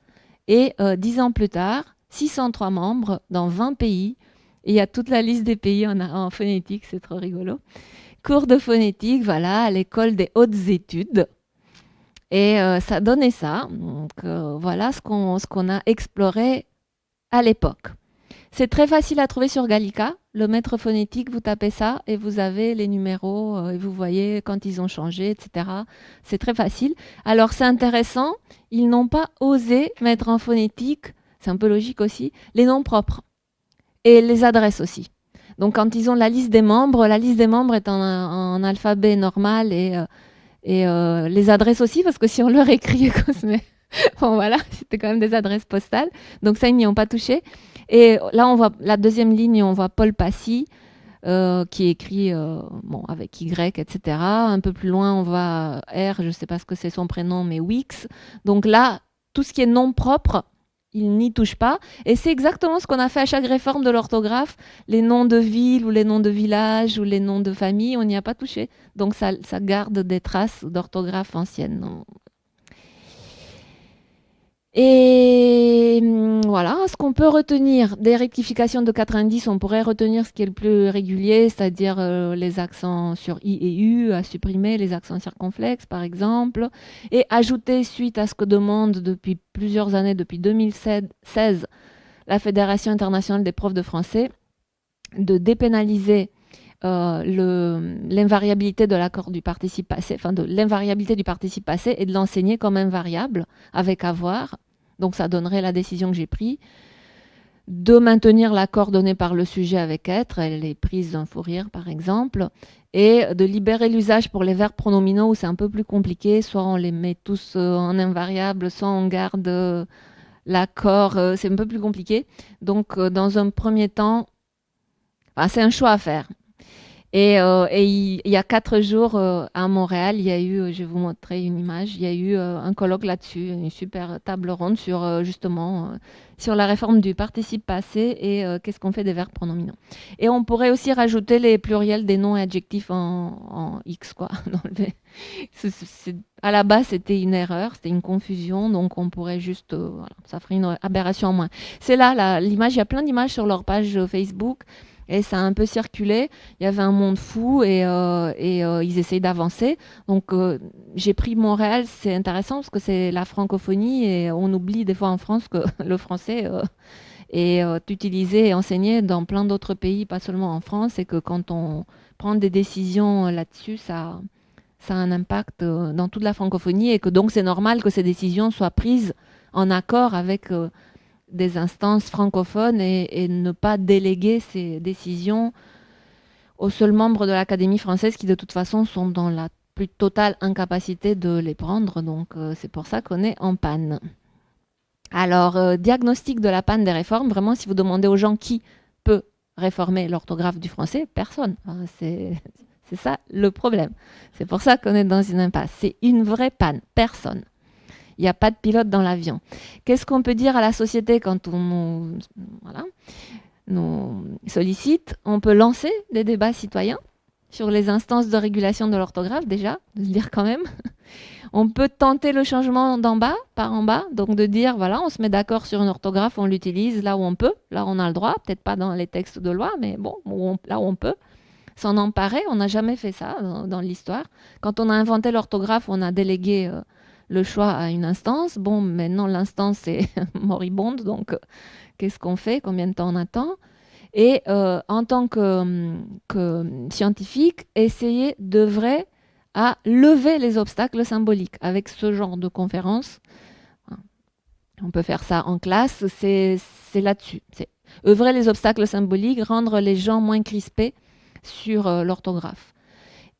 et 10 ans plus tard, 603 membres dans 20 pays. Et il y a toute la liste des pays en phonétique, c'est trop rigolo. Cours de phonétique, voilà, à l'école des hautes études. Et ça donnait ça. Donc voilà ce qu'on a exploré à l'époque. C'est très facile à trouver sur Gallica. Le maître phonétique, vous tapez ça et vous avez les numéros et vous voyez quand ils ont changé, etc. C'est très facile. Alors c'est intéressant, ils n'ont pas osé mettre en phonétique, c'est un peu logique aussi, les noms propres et les adresses aussi. Donc quand ils ont la liste des membres est en alphabet normal et les adresses aussi, parce que si on leur écrit Cosme, bon voilà, c'était quand même des adresses postales. Donc ça, ils n'y ont pas touché. Et là, on voit la deuxième ligne, on voit Paul Passy, qui écrit avec Y, etc. Un peu plus loin, on voit R, je ne sais pas ce que c'est son prénom, mais Wix. Donc là, tout ce qui est nom propre, il n'y touche pas. Et c'est exactement ce qu'on a fait à chaque réforme de l'orthographe. Les noms de villes ou les noms de villages ou les noms de famille, on n'y a pas touché. Donc ça garde des traces d'orthographe ancienne. Et voilà, ce qu'on peut retenir des rectifications de 90, on pourrait retenir ce qui est le plus régulier, c'est-à-dire les accents sur I et U, à supprimer les accents circonflexes par exemple, et ajouter suite à ce que demande depuis plusieurs années, depuis 2016, la Fédération internationale des profs de français, de dépénaliser l'invariabilité de l'accord du participe passé, enfin de l'invariabilité du participe passé et de l'enseigner comme invariable avec avoir. Donc ça donnerait la décision que j'ai prise de maintenir l'accord donné par le sujet avec être, elle est prise d'un fou rire par exemple, et de libérer l'usage pour les verbes pronominaux où c'est un peu plus compliqué, soit on les met tous en invariable, soit on garde l'accord, c'est un peu plus compliqué. Donc dans un premier temps, c'est un choix à faire. Et il y a 4 jours à Montréal, il y a eu, je vais vous montrer une image, il y a eu un colloque là-dessus, une super table ronde sur justement sur la réforme du participe passé et qu'est-ce qu'on fait des verbes pronominaux. Et on pourrait aussi rajouter les pluriels des noms et adjectifs en X, quoi. À la base, c'était une erreur, c'était une confusion, donc on pourrait juste, voilà, ça ferait une aberration en moins. C'est là l'image, il y a plein d'images sur leur page Facebook. Et ça a un peu circulé. Il y avait un monde fou et ils essayaient d'avancer. Donc, j'ai pris Montréal. C'est intéressant parce que c'est la francophonie et on oublie des fois en France que le français est utilisé et enseigné dans plein d'autres pays, pas seulement en France. Et que quand on prend des décisions là-dessus, ça a un impact dans toute la francophonie. Et que donc, c'est normal que ces décisions soient prises en accord avec des instances francophones et ne pas déléguer ces décisions aux seuls membres de l'Académie française qui de toute façon sont dans la plus totale incapacité de les prendre. Donc c'est pour ça qu'on est en panne. Alors, diagnostic de la panne des réformes, vraiment si vous demandez aux gens qui peut réformer l'orthographe du français, personne. Enfin, c'est ça le problème. C'est pour ça qu'on est dans une impasse. C'est une vraie panne, personne. Il n'y a pas de pilote dans l'avion. Qu'est-ce qu'on peut dire à la société quand on nous sollicite? On peut lancer des débats citoyens sur les instances de régulation de l'orthographe, déjà, de le dire quand même. On peut tenter le changement d'en bas, par en bas, donc de dire, voilà, on se met d'accord sur une orthographe, on l'utilise là où on peut, là où on a le droit, peut-être pas dans les textes de loi, mais bon, là où on peut. S'en emparer, on n'a jamais fait ça dans l'histoire. Quand on a inventé l'orthographe, on a délégué le choix à une instance. Bon, maintenant, l'instance est moribonde, donc qu'est-ce qu'on fait? Combien de temps on attend? Et en tant que scientifique, essayer de vrai à lever les obstacles symboliques avec ce genre de conférence. On peut faire ça en classe, c'est là-dessus. C'est œuvrer les obstacles symboliques, rendre les gens moins crispés sur l'orthographe.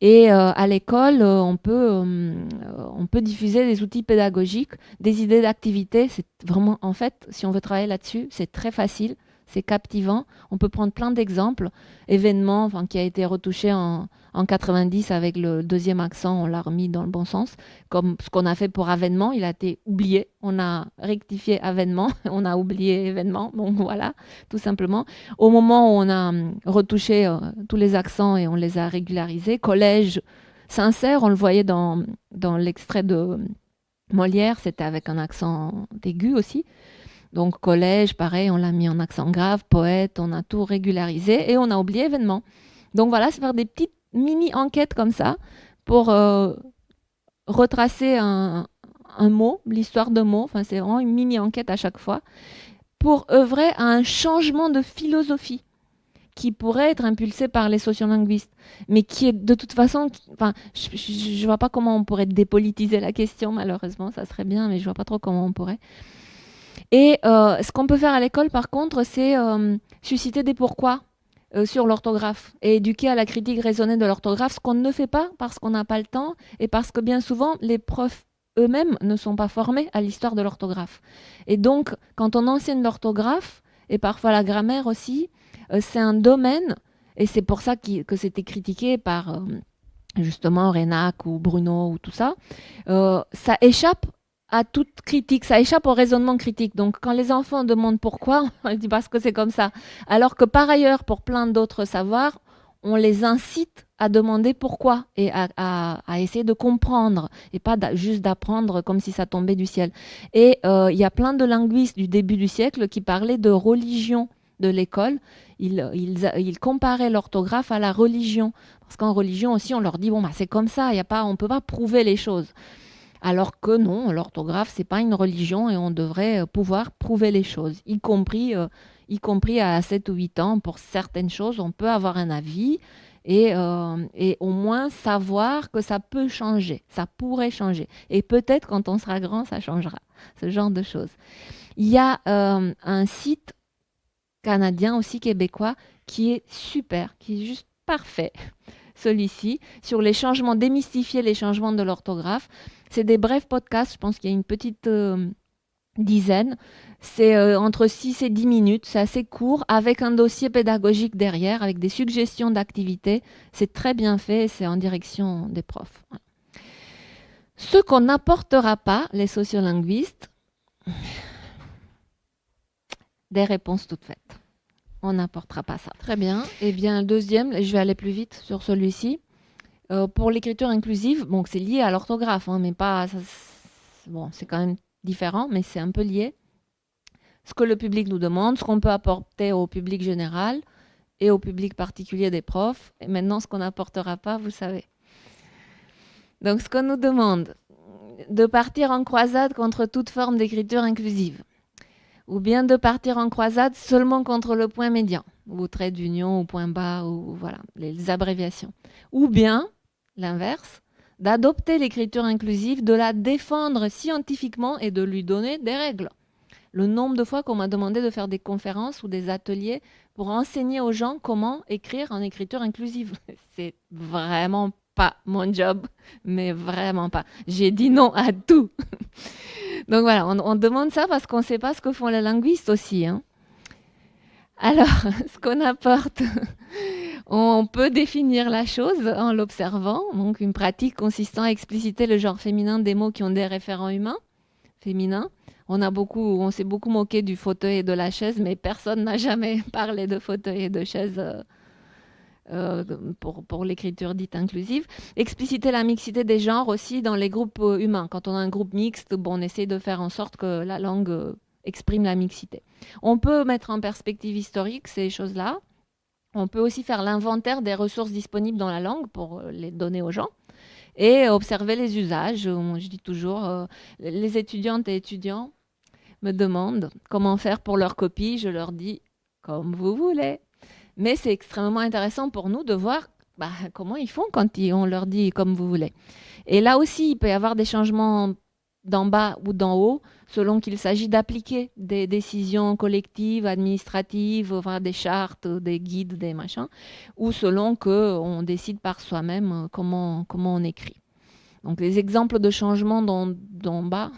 Et à l'école, on peut diffuser des outils pédagogiques, des idées d'activités. C'est vraiment, en fait, si on veut travailler là-dessus, c'est très facile. C'est captivant. On peut prendre plein d'exemples. Événement, qui a été retouché en 90 avec le deuxième accent, on l'a remis dans le bon sens. Comme ce qu'on a fait pour avènement, il a été oublié. On a rectifié avènement, on a oublié événement. Donc voilà, tout simplement. Au moment où on a retouché tous les accents et on les a régularisés, collège sincère, on le voyait dans l'extrait de Molière, c'était avec un accent aigu aussi. Donc collège, pareil, on l'a mis en accent grave, poète, on a tout régularisé et on a oublié événement. Donc voilà, c'est faire des petites mini-enquêtes comme ça pour retracer un mot, l'histoire de mots. Enfin, c'est vraiment une mini-enquête à chaque fois pour œuvrer à un changement de philosophie qui pourrait être impulsé par les sociolinguistes, mais qui est de toute façon... je vois pas comment on pourrait dépolitiser la question, malheureusement, ça serait bien, mais je vois pas trop comment on pourrait. Et ce qu'on peut faire à l'école, par contre, c'est susciter des pourquoi sur l'orthographe et éduquer à la critique raisonnée de l'orthographe, ce qu'on ne fait pas parce qu'on n'a pas le temps et parce que bien souvent, les profs eux-mêmes ne sont pas formés à l'histoire de l'orthographe. Et donc, quand on enseigne l'orthographe, et parfois la grammaire aussi, c'est un domaine, et c'est pour ça que c'était critiqué par justement Renac ou Bruno ou tout ça, ça échappe à toute critique, ça échappe au raisonnement critique. Donc quand les enfants demandent pourquoi, on dit parce que c'est comme ça. Alors que par ailleurs, pour plein d'autres savoirs, on les incite à demander pourquoi et à essayer de comprendre et pas juste d'apprendre comme si ça tombait du ciel. Et il y a plein de linguistes du début du siècle qui parlaient de religion de l'école. Ils comparaient l'orthographe à la religion. Parce qu'en religion aussi, on leur dit, bon, bah, c'est comme ça, on ne peut pas prouver les choses. Alors que non, l'orthographe, c'est pas une religion et on devrait pouvoir prouver les choses, y compris à 7 ou 8 ans. Pour certaines choses, on peut avoir un avis et au moins savoir que ça peut changer, ça pourrait changer. Et peut-être quand on sera grand, ça changera, ce genre de choses. Il y a un site canadien aussi, québécois, qui est super, qui est juste parfait. Celui-ci, sur les changements, démystifier les changements de l'orthographe. C'est des brefs podcasts, je pense qu'il y a une petite dizaine. C'est entre 6 et 10 minutes, c'est assez court, avec un dossier pédagogique derrière, avec des suggestions d'activités. C'est très bien fait, c'est en direction des profs. Ce qu'on n'apportera pas, les sociolinguistes, des réponses toutes faites. On n'apportera pas ça. Très bien. Eh bien, le deuxième, je vais aller plus vite sur celui-ci. Pour l'écriture inclusive, bon, c'est lié à l'orthographe, hein, mais pas... bon, c'est quand même différent, mais c'est un peu lié. Ce que le public nous demande, ce qu'on peut apporter au public général et au public particulier des profs. Et maintenant, ce qu'on n'apportera pas, vous savez. Donc, ce qu'on nous demande, de partir en croisade contre toute forme d'écriture inclusive. Ou bien de partir en croisade seulement contre le point médian, ou trait d'union, ou point bas, ou voilà, les abréviations. Ou bien, l'inverse, d'adopter l'écriture inclusive, de la défendre scientifiquement et de lui donner des règles. Le nombre de fois qu'on m'a demandé de faire des conférences ou des ateliers pour enseigner aux gens comment écrire en écriture inclusive. C'est vraiment pas mon job, mais vraiment pas. J'ai dit non à tout. Donc voilà, on demande ça parce qu'on ne sait pas ce que font les linguistes aussi. Hein. Alors, ce qu'on apporte, on peut définir la chose en l'observant. Donc, une pratique consistant à expliciter le genre féminin des mots qui ont des référents humains, féminins. On s'est beaucoup moqué du fauteuil et de la chaise, mais personne n'a jamais parlé de fauteuil et de chaise pour l'écriture dite inclusive. Expliciter la mixité des genres aussi dans les groupes humains. Quand on a un groupe mixte, bon, on essaie de faire en sorte que la langue exprime la mixité. On peut mettre en perspective historique ces choses-là. On peut aussi faire l'inventaire des ressources disponibles dans la langue pour les donner aux gens et observer les usages. Je dis toujours, les étudiantes et étudiants me demandent comment faire pour leur copie. Je leur dis, comme vous voulez. Mais c'est extrêmement intéressant pour nous de voir comment ils font quand on leur dit comme vous voulez. Et là aussi, il peut y avoir des changements d'en bas ou d'en haut, selon qu'il s'agit d'appliquer des décisions collectives, administratives, enfin, des chartes, des guides, des machins, ou selon qu'on décide par soi-même comment on écrit. Donc les exemples de changements d'en bas,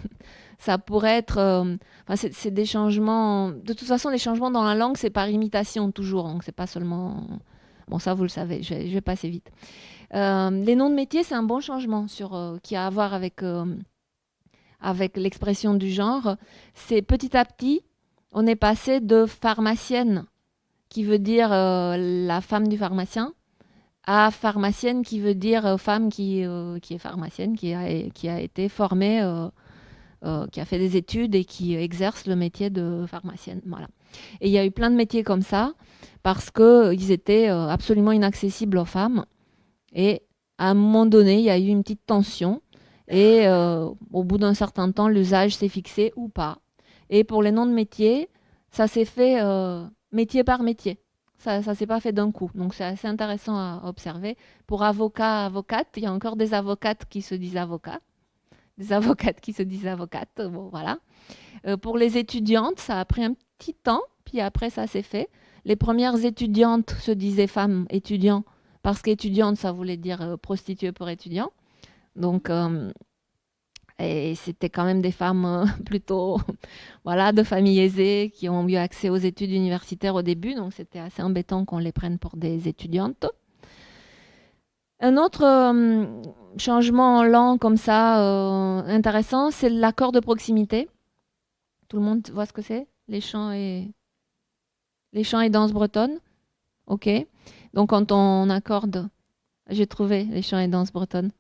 Ça pourrait être... c'est des changements... De toute façon, les changements dans la langue, c'est par imitation toujours. Donc, c'est pas seulement... Bon, ça, vous le savez, je vais passer vite. Les noms de métiers, c'est un bon changement qui a à voir avec l'expression du genre. C'est petit à petit, on est passé de pharmacienne, qui veut dire la femme du pharmacien, à pharmacienne, qui veut dire femme qui est pharmacienne, qui a été formée, qui a fait des études et qui exerce le métier de pharmacienne. Voilà. Et il y a eu plein de métiers comme ça, parce qu'ils étaient absolument inaccessibles aux femmes. Et à un moment donné, il y a eu une petite tension. Et au bout d'un certain temps, l'usage s'est fixé ou pas. Et pour les noms de métiers, ça s'est fait métier par métier. Ça ne s'est pas fait d'un coup. Donc c'est assez intéressant à observer. Pour avocats, avocates, il y a encore des avocates qui se disent avocats. Des avocates qui se disent avocates. Bon, voilà. Pour les étudiantes, ça a pris un petit temps. Puis après, ça s'est fait. Les premières étudiantes se disaient femmes étudiants. Parce qu'étudiante, ça voulait dire prostituée pour étudiant. Donc, et c'était quand même des femmes plutôt voilà, de familles aisées qui ont eu accès aux études universitaires au début. Donc, c'était assez embêtant qu'on les prenne pour des étudiantes. Un autre changement lent comme ça, intéressant, c'est l'accord de proximité. Tout le monde voit ce que c'est? Les chants et danses bretonnes. OK. Donc, quand on accorde, j'ai trouvé les chants et danses bretonnes.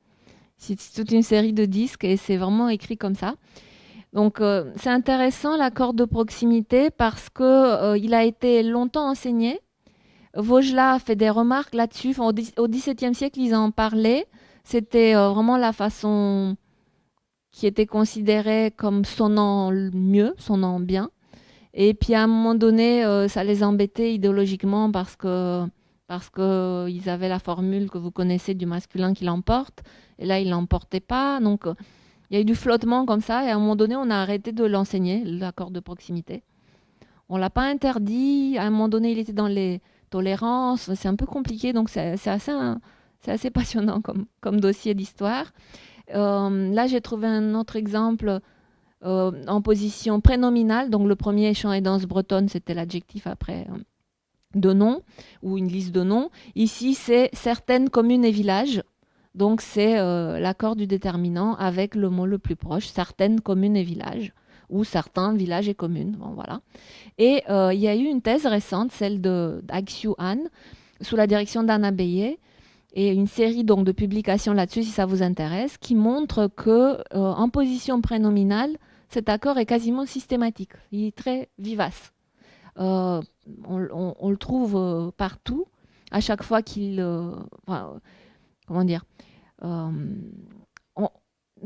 C'est toute une série de disques et c'est vraiment écrit comme ça. Donc, c'est intéressant l'accord de proximité parce qu'il a été longtemps enseigné. Vaugelas a fait des remarques là-dessus. Enfin, au XVIIe siècle, ils en parlaient. C'était vraiment la façon qui était considérée comme sonnant mieux, sonnant bien. Et puis, à un moment donné, ça les embêtait idéologiquement parce qu'ils avaient la formule que vous connaissez du masculin qui l'emporte. Et là, il ne l'emportait pas. Donc, il y a eu du flottement comme ça. Et à un moment donné, on a arrêté de l'enseigner, l'accord de proximité. On ne l'a pas interdit. À un moment donné, il était dans les tolérances. C'est un peu compliqué. Donc, c'est assez passionnant comme dossier d'histoire. Là, j'ai trouvé un autre exemple en position prénominale. Donc, le premier chant et danse bretonne, c'était l'adjectif après de noms ou une liste de noms. Ici, c'est certaines communes et villages. Donc, c'est l'accord du déterminant avec le mot le plus proche, certaines communes et villages, ou certains villages et communes. Bon, voilà. Et il y a eu une thèse récente, celle d'Axiu Anne, sous la direction d'Anna Beyer, et une série donc, de publications là-dessus, si ça vous intéresse, qui montre qu'en position prénominale, cet accord est quasiment systématique. Il est très vivace. On le trouve partout, à chaque fois comment dire,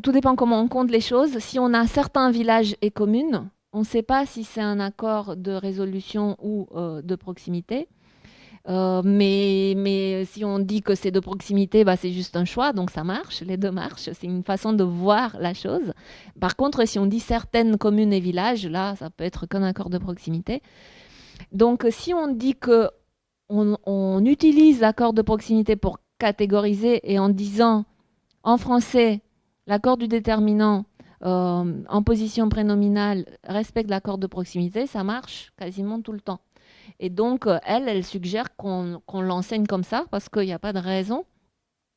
tout dépend comment on compte les choses. Si on a certains villages et communes, on ne sait pas si c'est un accord de résolution ou de proximité. Mais si on dit que c'est de proximité, bah, c'est juste un choix, donc ça marche, les deux marchent. C'est une façon de voir la chose. Par contre, si on dit certaines communes et villages, là, ça peut être qu'un accord de proximité. Donc, si on dit que on utilise l'accord de proximité pour catégoriser et en disant en français l'accord du déterminant en position prénominale respecte l'accord de proximité, ça marche quasiment tout le temps. Et donc, elle suggère qu'on l'enseigne comme ça parce qu'il n'y a pas de raison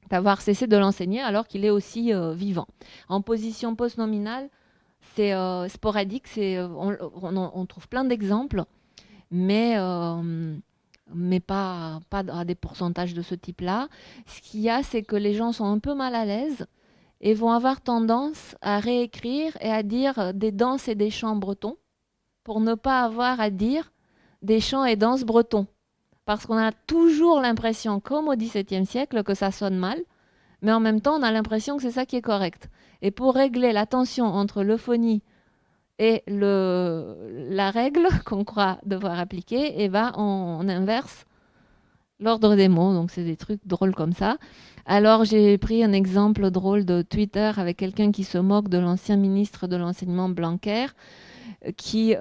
d'avoir cessé de l'enseigner alors qu'il est aussi vivant. En position postnominale, c'est sporadique, on trouve plein d'exemples, mais pas à des pourcentages de ce type-là. Ce qu'il y a, c'est que les gens sont un peu mal à l'aise et vont avoir tendance à réécrire et à dire des danses et des chants bretons pour ne pas avoir à dire des chants et danses bretons. Parce qu'on a toujours l'impression, comme au XVIIe siècle, que ça sonne mal, mais en même temps, on a l'impression que c'est ça qui est correct. Et pour régler la tension entre l'euphonie et la règle qu'on croit devoir appliquer, eh ben, on inverse l'ordre des mots. Donc, c'est des trucs drôles comme ça. Alors, j'ai pris un exemple drôle de Twitter avec quelqu'un qui se moque de l'ancien ministre de l'enseignement Blanquer, qui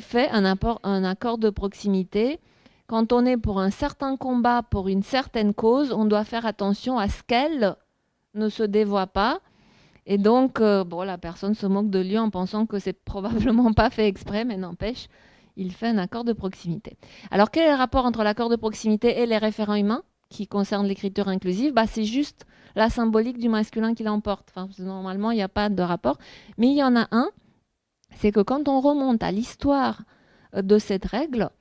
fait un accord de proximité. Quand on est pour un certain combat, pour une certaine cause, on doit faire attention à ce qu'elle ne se dévoie pas. Et donc, la personne se moque de lui en pensant que c'est probablement pas fait exprès, mais n'empêche, il fait un accord de proximité. Alors, quel est le rapport entre l'accord de proximité et les référents humains qui concernent l'écriture inclusive? C'est juste la symbolique du masculin qui l'emporte. Normalement, il n'y a pas de rapport. Mais il y en a un, c'est que quand on remonte à l'histoire de cette règle,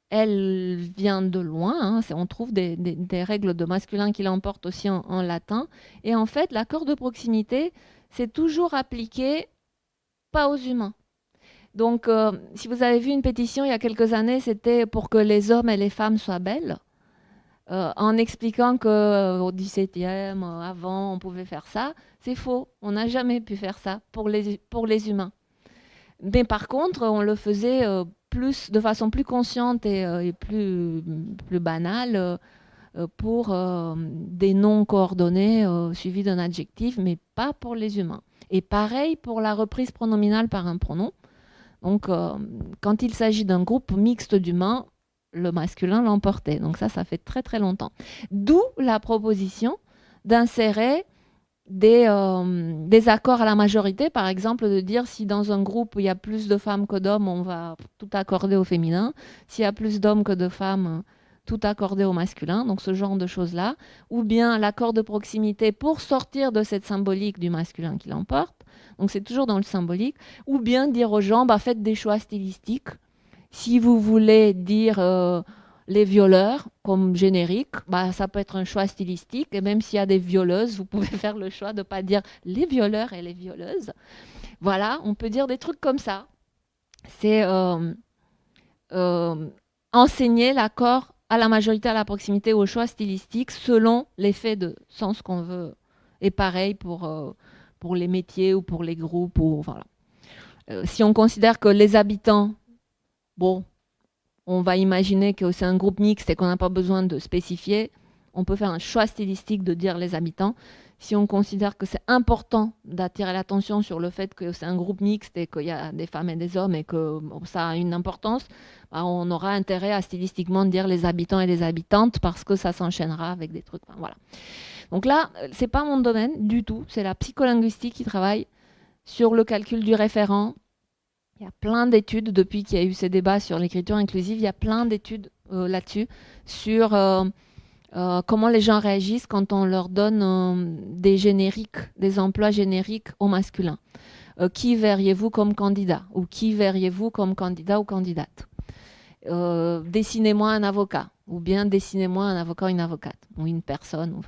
elle vient de loin. On trouve des règles de masculin qui l'emportent aussi en latin. Et en fait, l'accord de proximité, c'est toujours appliqué pas aux humains. Donc, si vous avez vu une pétition il y a quelques années, c'était pour que les hommes et les femmes soient belles, en expliquant qu'au XVIIe, avant, on pouvait faire ça. C'est faux. On n'a jamais pu faire ça pour les humains. Mais par contre, on le faisait de façon plus consciente et plus banale pour des noms coordonnés suivis d'un adjectif, mais pas pour les humains. Et pareil pour la reprise pronominale par un pronom. Donc, quand il s'agit d'un groupe mixte d'humains, le masculin l'emportait. Donc ça fait très très longtemps. D'où la proposition d'insérer des accords à la majorité, par exemple, de dire si dans un groupe il y a plus de femmes que d'hommes, on va tout accorder au féminin. S'il y a plus d'hommes que de femmes, tout accorder au masculin. Donc ce genre de choses-là. Ou bien l'accord de proximité pour sortir de cette symbolique du masculin qui l'emporte. Donc c'est toujours dans le symbolique. Ou bien dire aux gens, faites des choix stylistiques. Si vous voulez dire les violeurs comme générique, ça peut être un choix stylistique. Et même s'il y a des violeuses, vous pouvez faire le choix de ne pas dire les violeurs et les violeuses. Voilà, on peut dire des trucs comme ça. C'est enseigner l'accord à la majorité, à la proximité, au choix stylistique selon l'effet de sens qu'on veut. Et pareil pour les métiers ou pour les groupes. Voilà. Si on considère que les habitants, on va imaginer que c'est un groupe mixte et qu'on n'a pas besoin de spécifier. On peut faire un choix stylistique de dire les habitants. Si on considère que c'est important d'attirer l'attention sur le fait que c'est un groupe mixte et qu'il y a des femmes et des hommes et que ça a une importance, on aura intérêt à stylistiquement dire les habitants et les habitantes parce que ça s'enchaînera avec des trucs. Voilà. Donc là, c'est pas mon domaine du tout. C'est la psycholinguistique qui travaille sur le calcul du référent. Il y a plein d'études, depuis qu'il y a eu ces débats sur l'écriture inclusive, il y a plein d'études là-dessus, sur comment les gens réagissent quand on leur donne des génériques, des emplois génériques au masculin. Qui verriez-vous comme candidat? Ou qui verriez-vous comme candidat ou candidate? Dessinez-moi un avocat, ou bien dessinez-moi un avocat ou une avocate, ou une personne.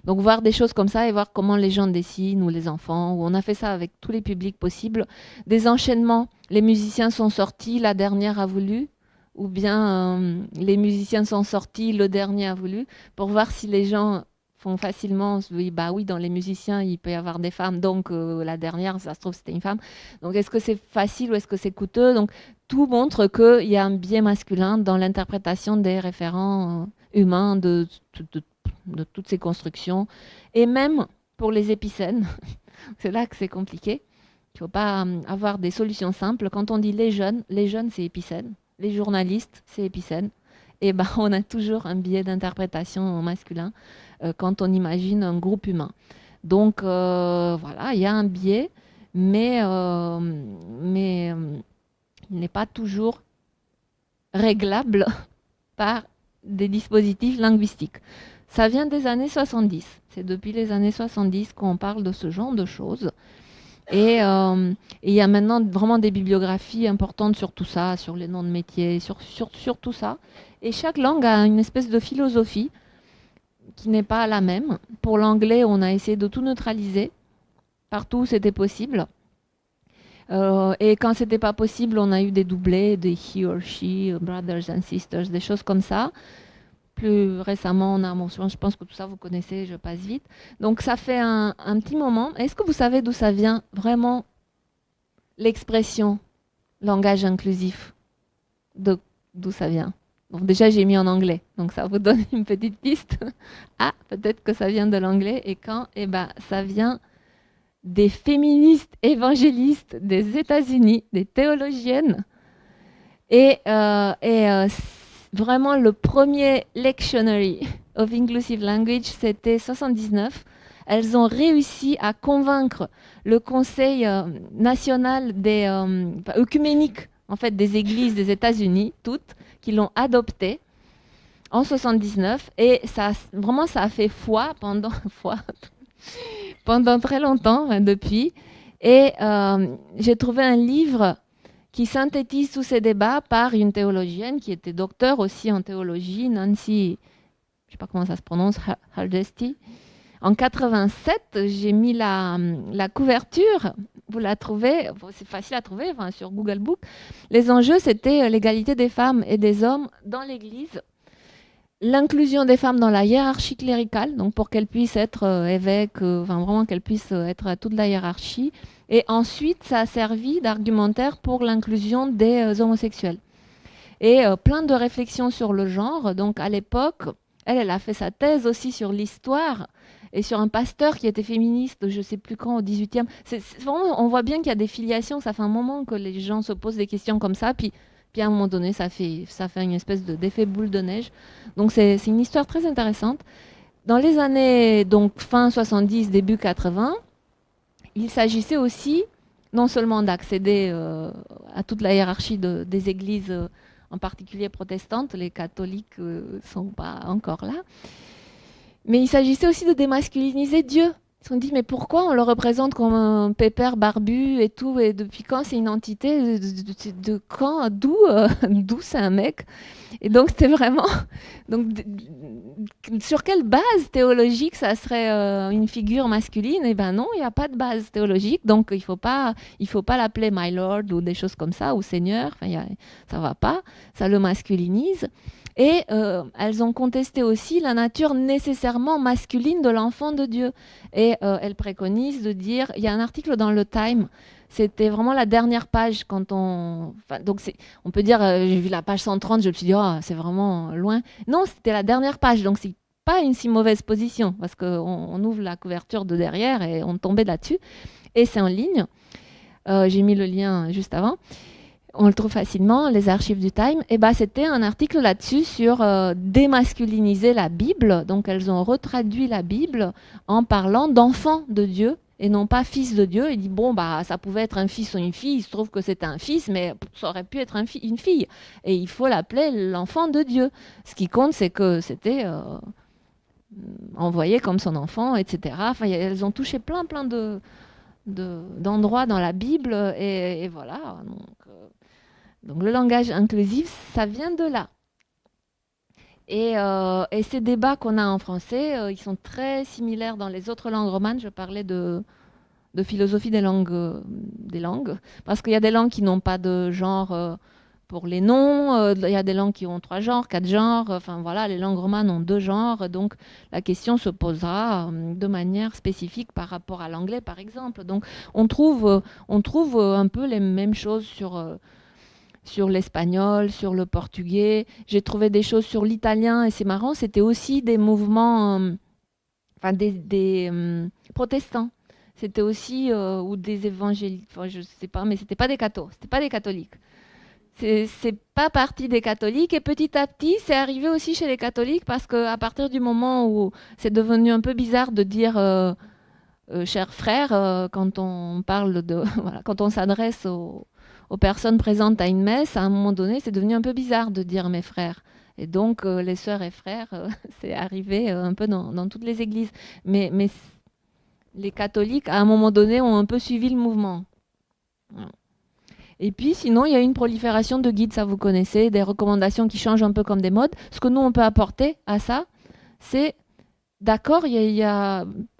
Donc voir des choses comme ça et voir comment les gens dessinent ou les enfants. Ou on a fait ça avec tous les publics possibles. Des enchaînements, les musiciens sont sortis, la dernière a voulu. Ou bien les musiciens sont sortis, le dernier a voulu. Pour voir si les gens font facilement, oui, dans les musiciens, il peut y avoir des femmes. Donc la dernière, ça se trouve, c'était une femme. Donc est-ce que c'est facile ou est-ce que c'est coûteux? Donc tout montre qu'il y a un biais masculin dans l'interprétation des référents humains de toutes ces constructions. Et même pour les épicènes, c'est là que c'est compliqué. Il ne faut pas avoir des solutions simples. Quand on dit les jeunes, c'est épicène. Les journalistes, c'est épicène. Et on a toujours un biais d'interprétation masculin quand on imagine un groupe humain. Donc voilà, il y a un biais, mais il n'est pas toujours réglable par des dispositifs linguistiques. Ça vient des années 70. C'est depuis les années 70 qu'on parle de ce genre de choses. Et il y a maintenant vraiment des bibliographies importantes sur tout ça, sur les noms de métiers, sur tout ça. Et chaque langue a une espèce de philosophie qui n'est pas la même. Pour l'anglais, on a essayé de tout neutraliser. Partout où c'était possible. Et quand c'était pas possible, on a eu des doublés, des he or she, brothers and sisters, des choses comme ça. Plus récemment, je pense que tout ça, vous connaissez, je passe vite. Donc, ça fait un petit moment. Est-ce que vous savez d'où ça vient vraiment l'expression langage inclusif? D'où ça vient? Donc, déjà, j'ai mis en anglais. Donc, ça vous donne une petite piste. Peut-être que ça vient de l'anglais. Et quand? Ça vient des féministes évangélistes des États-Unis, des théologiennes. Et vraiment, le premier Lectionary of Inclusive Language, c'était 79. elles ont réussi à convaincre le Conseil national œcuménique en fait, des églises des États-Unis, toutes, qui l'ont adopté en 79. Et ça a fait foi pendant très longtemps, depuis. Et j'ai trouvé un livre qui synthétise tous ces débats par une théologienne qui était docteur aussi en théologie, Nancy, je ne sais pas comment ça se prononce, Hardesty. En 87, j'ai mis la couverture. Vous la trouvez, c'est facile à trouver, sur Google Book. Les enjeux, c'était l'égalité des femmes et des hommes dans l'Église, l'inclusion des femmes dans la hiérarchie cléricale, donc pour qu'elles puissent être évêques, vraiment qu'elles puissent être à toute la hiérarchie. Et ensuite, ça a servi d'argumentaire pour l'inclusion des homosexuels. Et plein de réflexions sur le genre. Donc à l'époque, elle a fait sa thèse aussi sur l'histoire et sur un pasteur qui était féministe, je ne sais plus quand, au 18e. Vraiment, on voit bien qu'il y a des filiations. Ça fait un moment que les gens se posent des questions comme ça. Puis à un moment donné, ça fait une espèce d'effet boule de neige. Donc c'est une histoire très intéressante. Dans les années fin 70, début 80, il s'agissait aussi non seulement d'accéder à toute la hiérarchie des églises, en particulier protestantes, les catholiques ne sont pas encore là, mais il s'agissait aussi de démasculiniser Dieu. Ils se sont dit, mais pourquoi on le représente comme un pépère barbu et tout, et depuis quand c'est une entité, de quand, d'où c'est un mec? Et donc c'était vraiment, sur quelle base théologique ça serait une figure masculine? Eh ben non, il n'y a pas de base théologique, donc il faut pas l'appeler my lord ou des choses comme ça, ou seigneur, ça va pas, ça le masculinise. Et elles ont contesté aussi la nature nécessairement masculine de l'enfant de Dieu. Et elles préconisent de dire, il y a un article dans le Time, c'était vraiment la dernière page quand on peut dire, j'ai vu la page 130, je me suis dit, oh, c'est vraiment loin. Non, c'était la dernière page, donc c'est pas une si mauvaise position, parce qu'on ouvre la couverture de derrière et on tombait là-dessus. Et c'est en ligne. J'ai mis le lien juste avant. On le trouve facilement, les archives du Time. Et c'était un article là-dessus sur démasculiniser la Bible. Donc elles ont retraduit la Bible en parlant d'enfant de Dieu et non pas fils de Dieu. Il dit, ça pouvait être un fils ou une fille, il se trouve que c'est un fils, mais ça aurait pu être une fille. Et il faut l'appeler l'enfant de Dieu. Ce qui compte, c'est que c'était envoyé comme son enfant, etc. Elles ont touché plein d'endroits dans la Bible, et voilà. Donc le langage inclusif, ça vient de là. Et ces débats qu'on a en français, ils sont très similaires dans les autres langues romanes. Je parlais de philosophie des langues, parce qu'il y a des langues qui n'ont pas de genre pour les noms, il y a des langues qui ont 3 genres, 4 genres, les langues romanes ont 2 genres, donc la question se posera de manière spécifique par rapport à l'anglais, par exemple. Donc on trouve un peu les mêmes choses sur l'espagnol, sur le portugais. J'ai trouvé des choses sur l'italien, et c'est marrant, c'était aussi des mouvements, des protestants. C'était aussi, ou des évangéliques, je ne sais pas, mais c'était pas des catholiques. C'est pas parti des catholiques, et petit à petit, c'est arrivé aussi chez les catholiques, parce qu'à partir du moment où c'est devenu un peu bizarre de dire cher frère, quand on parle quand on s'adresse aux personnes présentes à une messe, à un moment donné, c'est devenu un peu bizarre de dire mes frères. Et donc, les sœurs et frères, c'est arrivé un peu dans toutes les églises. Mais les catholiques, à un moment donné, ont un peu suivi le mouvement. Voilà. Et puis, sinon, il y a une prolifération de guides, ça vous connaissez, des recommandations qui changent un peu comme des modes. Ce que nous, on peut apporter à ça, c'est, d'accord,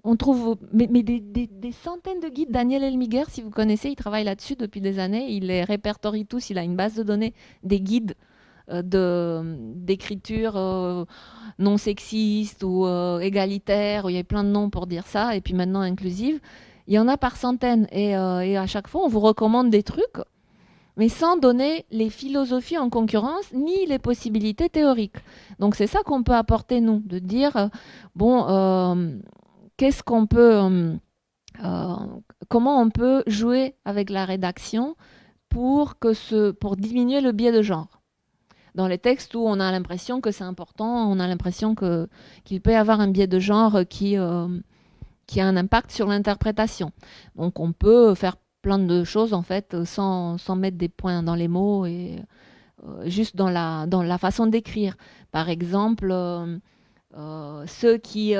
on trouve des centaines de guides. Daniel Elmiger, si vous connaissez, il travaille là-dessus depuis des années. Il les répertorie tous. Il a une base de données des guides d'écriture non sexiste ou égalitaire. Il y a plein de noms pour dire ça. Et puis maintenant, inclusive. Il y en a par centaines. Et à chaque fois, on vous recommande des trucs, mais sans donner les philosophies en concurrence, ni les possibilités théoriques. Donc c'est ça qu'on peut apporter, nous, de dire, qu'est-ce qu'on peut, comment on peut jouer avec la rédaction pour diminuer le biais de genre. Dans les textes où on a l'impression que c'est important, on a l'impression qu'il peut y avoir un biais de genre qui qui a un impact sur l'interprétation. Donc on peut faire plein de choses en fait sans mettre des points dans les mots et juste dans la façon d'écrire. Par exemple, ceux qui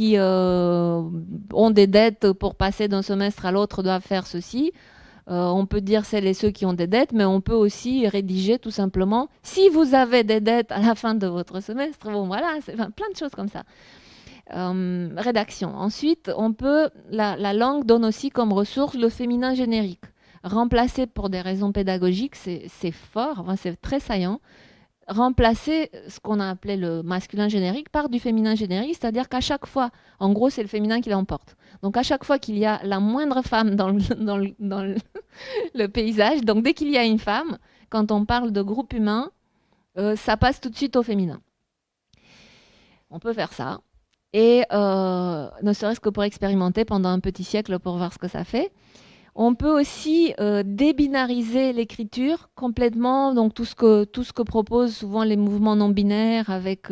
ont des dettes pour passer d'un semestre à l'autre doivent faire ceci. On peut dire celles et ceux qui ont des dettes, mais on peut aussi rédiger tout simplement si vous avez des dettes à la fin de votre semestre. Bon, voilà, plein de choses comme ça. Rédaction. Ensuite, la langue donne aussi comme ressource le féminin générique. Remplacer pour des raisons pédagogiques, c'est fort, enfin, c'est très saillant. Remplacer ce qu'on a appelé le masculin générique par du féminin générique, c'est-à-dire qu'à chaque fois, en gros, c'est le féminin qui l'emporte. Donc à chaque fois qu'il y a la moindre femme dans le paysage, donc dès qu'il y a une femme, quand on parle de groupe humain, ça passe tout de suite au féminin. On peut faire ça. Et ne serait-ce que pour expérimenter pendant un petit siècle pour voir ce que ça fait. On peut aussi débinariser l'écriture complètement, donc tout ce que proposent souvent les mouvements non binaires avec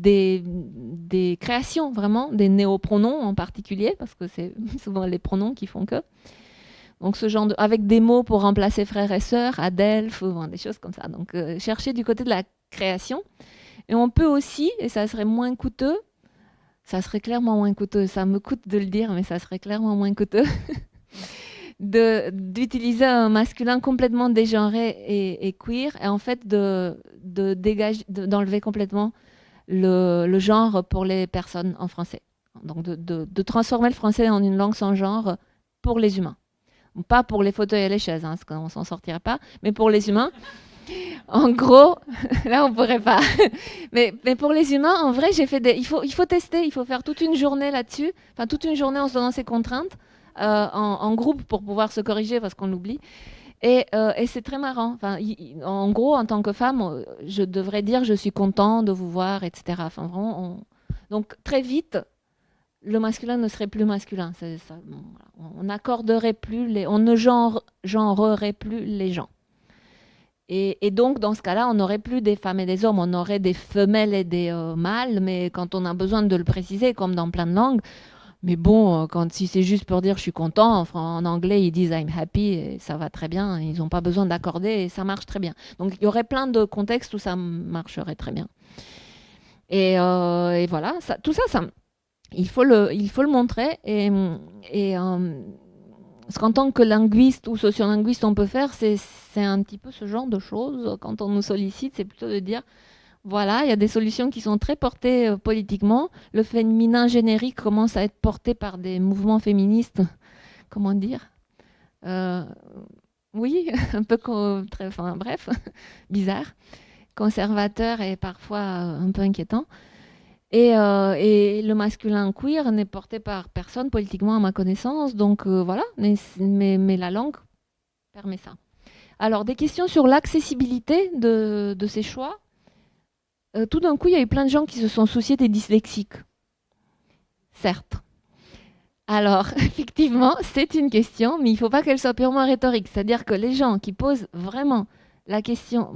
des créations, vraiment, des néopronoms en particulier, parce que c'est souvent les pronoms qui font que. Donc ce genre avec des mots pour remplacer frères et sœurs, adelphes, des choses comme ça. Donc chercher du côté de la création. Et on peut aussi, et ça serait moins coûteux, ça serait clairement moins coûteux, ça me coûte de le dire, mais ça serait clairement moins coûteux, d'utiliser un masculin complètement dégenré et queer, et en fait d'enlever complètement le genre pour les personnes en français. Donc de transformer le français en une langue sans genre pour les humains. Pas pour les fauteuils et les chaises, parce qu'on s'en sortirait pas, mais pour les humains. En gros, là on pourrait pas. Mais pour les humains, en vrai, il faut tester, il faut faire toute une journée là-dessus, enfin toute une journée en se donnant ces contraintes, en groupe pour pouvoir se corriger parce qu'on l'oublie. Et c'est très marrant. Enfin, en gros, en tant que femme, je devrais dire je suis content de vous voir, etc. Enfin, vraiment, donc très vite, le masculin ne serait plus masculin. Ça, on n'accorderait plus on ne genrerait plus les gens. Et donc, dans ce cas-là, on n'aurait plus des femmes et des hommes, on aurait des femelles et des mâles, mais quand on a besoin de le préciser, comme dans plein de langues, mais bon, si c'est juste pour dire je suis content, en anglais, ils disent I'm happy, et ça va très bien, ils n'ont pas besoin d'accorder, et ça marche très bien. Donc, il y aurait plein de contextes où ça marcherait très bien. Et voilà, tout ça, il faut le montrer, parce qu'en tant que linguiste ou sociolinguiste, on peut faire, c'est un petit peu ce genre de choses. Quand on nous sollicite, c'est plutôt de dire, voilà, il y a des solutions qui sont très portées politiquement. Le féminin générique commence à être porté par des mouvements féministes, comment dire oui, un peu, bref, bizarre, conservateur et parfois un peu inquiétant. Et le masculin queer n'est porté par personne politiquement à ma connaissance, donc voilà, mais la langue permet ça. Alors, des questions sur l'accessibilité de ces choix. Tout d'un coup, il y a eu plein de gens qui se sont souciés des dyslexiques. Certes. Alors, effectivement, c'est une question, mais il ne faut pas qu'elle soit purement rhétorique. C'est-à-dire que les gens qui posent vraiment la question,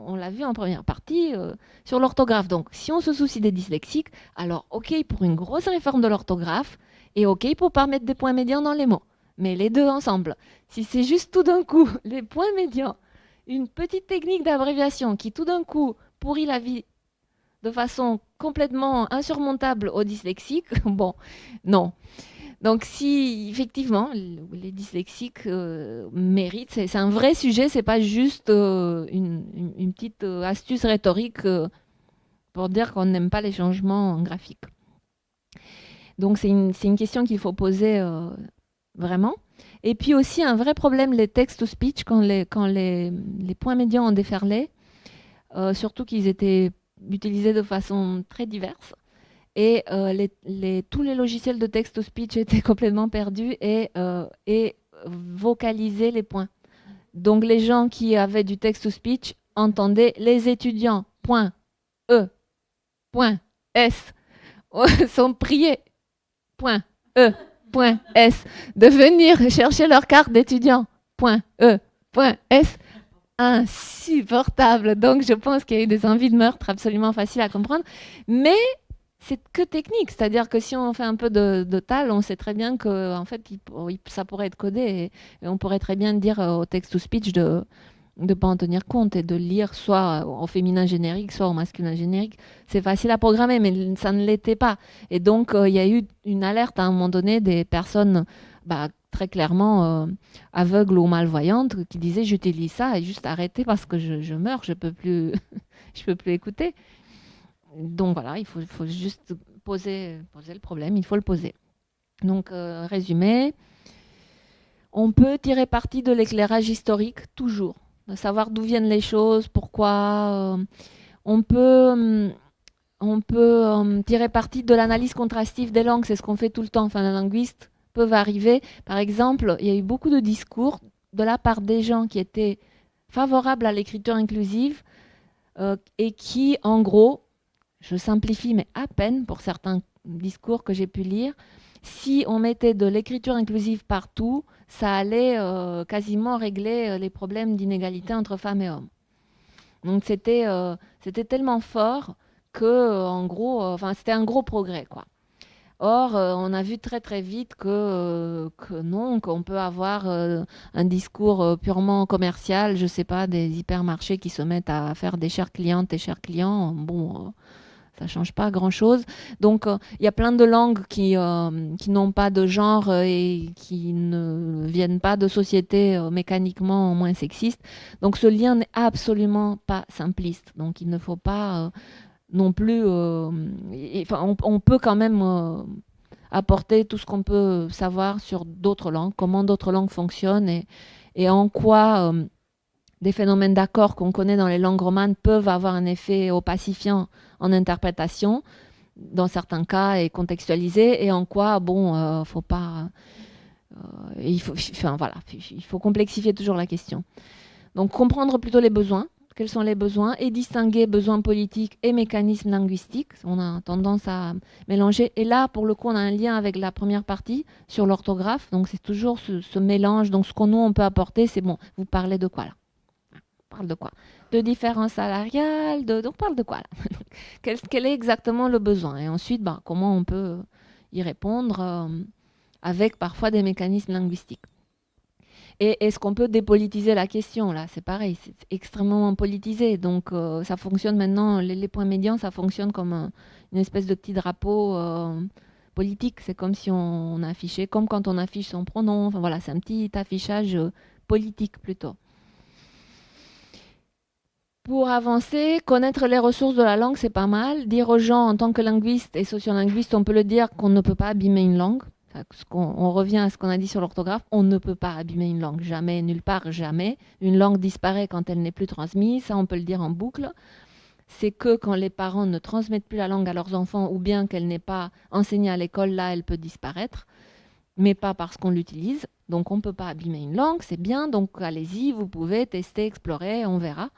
on l'a vu en première partie, sur l'orthographe. Donc, si on se soucie des dyslexiques, alors OK pour une grosse réforme de l'orthographe et OK pour pas mettre des points médians dans les mots. Mais les deux ensemble. Si c'est juste tout d'un coup les points médians, une petite technique d'abréviation qui tout d'un coup pourrit la vie de façon complètement insurmontable aux dyslexiques, bon, non. Donc si effectivement les dyslexiques méritent, c'est un vrai sujet, c'est pas juste une petite astuce rhétorique pour dire qu'on n'aime pas les changements graphiques. Donc c'est une question qu'il faut poser vraiment. Et puis aussi un vrai problème, les text-to-speech, quand les points médians ont déferlé, surtout qu'ils étaient utilisés de façon très diverse. Et tous les logiciels de text-to-speech étaient complètement perdus et vocalisaient les points. Donc les gens qui avaient du text-to-speech entendaient les étudiants, point E, point S, sont priés, point E, point S, de venir chercher leur carte d'étudiant, point E, point S. Insupportable. Donc je pense qu'il y a eu des envies de meurtre absolument faciles à comprendre. Mais c'est que technique. C'est-à-dire que si on fait un peu de TAL, on sait très bien que en fait, ça pourrait être codé et on pourrait très bien dire au text-to-speech de ne pas en tenir compte et de lire soit au féminin générique, soit au masculin générique. C'est facile à programmer, mais ça ne l'était pas. Et donc, il y a eu une alerte à un moment donné des personnes très clairement aveugles ou malvoyantes qui disaient j'utilise ça et juste arrêtez parce que je meurs, je peux plus, je peux plus écouter. Donc voilà, il faut juste poser le problème, il faut le poser. Donc, résumé, on peut tirer parti de l'éclairage historique, toujours. De savoir d'où viennent les choses, pourquoi. On peut, tirer parti de l'analyse contrastive des langues, c'est ce qu'on fait tout le temps. Enfin, les linguistes peuvent arriver. Par exemple, il y a eu beaucoup de discours de la part des gens qui étaient favorables à l'écriture inclusive et qui, en gros, je simplifie, mais à peine pour certains discours que j'ai pu lire, si on mettait de l'écriture inclusive partout, ça allait quasiment régler les problèmes d'inégalité entre femmes et hommes. Donc c'était tellement fort que, en gros, c'était un gros progrès, quoi. Or, on a vu très très vite que non, qu'on peut avoir un discours purement commercial, je sais pas, des hypermarchés qui se mettent à faire des chères clientes et chers clients. Bon, ça ne change pas grand-chose. Donc, il y a plein de langues qui n'ont pas de genre et qui ne viennent pas de sociétés mécaniquement moins sexistes. Donc, ce lien n'est absolument pas simpliste. Donc, il ne faut pas non plus... on peut quand même apporter tout ce qu'on peut savoir sur d'autres langues, comment d'autres langues fonctionnent et en quoi des phénomènes d'accords qu'on connaît dans les langues romanes peuvent avoir un effet opacifiant en interprétation, dans certains cas, et contextualisé, et en quoi, bon, faut pas... il faut complexifier toujours la question. Donc, comprendre plutôt les besoins, quels sont les besoins, et distinguer besoins politiques et mécanismes linguistiques. On a tendance à mélanger. Et là, pour le coup, on a un lien avec la première partie sur l'orthographe. Donc, c'est toujours ce mélange. Donc, ce qu'on nous, on peut apporter, c'est bon, vous parlez de quoi là? Parle de quoi? De différence salariale, donc parle de quoi là? Quel est exactement le besoin? Et ensuite, comment on peut y répondre avec parfois des mécanismes linguistiques. Et est-ce qu'on peut dépolitiser la question là? C'est pareil, c'est extrêmement politisé. Donc ça fonctionne maintenant, les points médians, ça fonctionne comme une espèce de petit drapeau politique. C'est comme si on affichait, comme quand on affiche son pronom. Enfin voilà, c'est un petit affichage politique plutôt. Pour avancer, connaître les ressources de la langue, c'est pas mal. Dire aux gens, en tant que linguiste et sociolinguiste, on peut le dire qu'on ne peut pas abîmer une langue. On revient à ce qu'on a dit sur l'orthographe, on ne peut pas abîmer une langue, jamais, nulle part, jamais. Une langue disparaît quand elle n'est plus transmise, ça on peut le dire en boucle. C'est que quand les parents ne transmettent plus la langue à leurs enfants ou bien qu'elle n'est pas enseignée à l'école, là elle peut disparaître, mais pas parce qu'on l'utilise. Donc on ne peut pas abîmer une langue, c'est bien, donc allez-y, vous pouvez tester, explorer, on verra.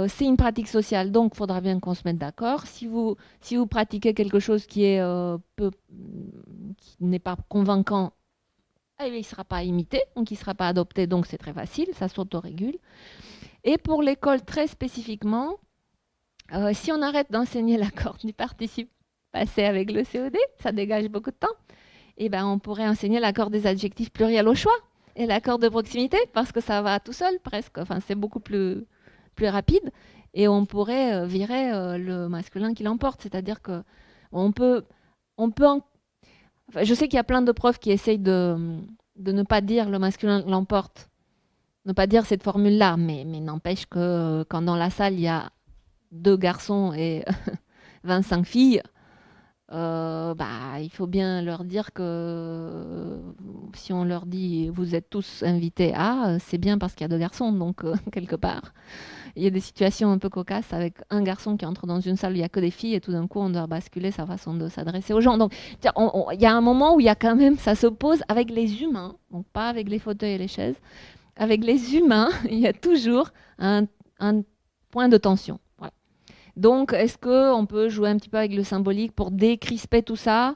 C'est une pratique sociale, donc il faudra bien qu'on se mette d'accord. Si vous pratiquez quelque chose qui n'est pas convaincant, il ne sera pas imité, donc il ne sera pas adopté, donc c'est très facile, ça s'autorégule. Et pour l'école, très spécifiquement, si on arrête d'enseigner l'accord du participe passé avec le COD, ça dégage beaucoup de temps, et on pourrait enseigner l'accord des adjectifs pluriels au choix et l'accord de proximité, parce que ça va tout seul presque, enfin c'est beaucoup plus rapide, et on pourrait virer le masculin qui l'emporte. C'est-à-dire que on peut je sais qu'il y a plein de profs qui essayent de ne pas dire le masculin l'emporte, ne pas dire cette formule-là, mais n'empêche que quand dans la salle, il y a 2 garçons et 25 filles, il faut bien leur dire que si on leur dit vous êtes tous invités à, c'est bien parce qu'il y a 2 garçons, donc quelque part. Il y a des situations un peu cocasses avec un garçon qui entre dans une salle où il n'y a que des filles et tout d'un coup on doit basculer sa façon de s'adresser aux gens. Donc il y a un moment où il y a quand même, ça se pose avec les humains, donc pas avec les fauteuils et les chaises, avec les humains, il y a toujours un point de tension. Voilà. Donc est-ce qu'on peut jouer un petit peu avec le symbolique pour décrisper tout ça?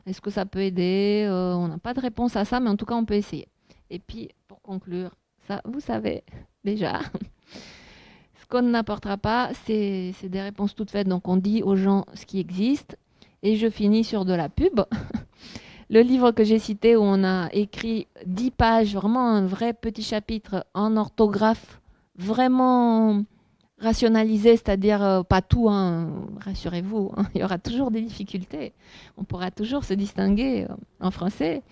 Est-ce que ça peut aider? On n'a pas de réponse à ça, mais en tout cas on peut essayer. Et puis pour conclure, ça vous savez déjà... qu'on n'apportera pas, c'est des réponses toutes faites. Donc, on dit aux gens ce qui existe. Et je finis sur de la pub. Le livre que j'ai cité, où on a écrit 10 pages, vraiment un vrai petit chapitre en orthographe, vraiment rationalisé, c'est-à-dire pas tout, hein, rassurez-vous, hein, il y aura toujours des difficultés. On pourra toujours se distinguer en français.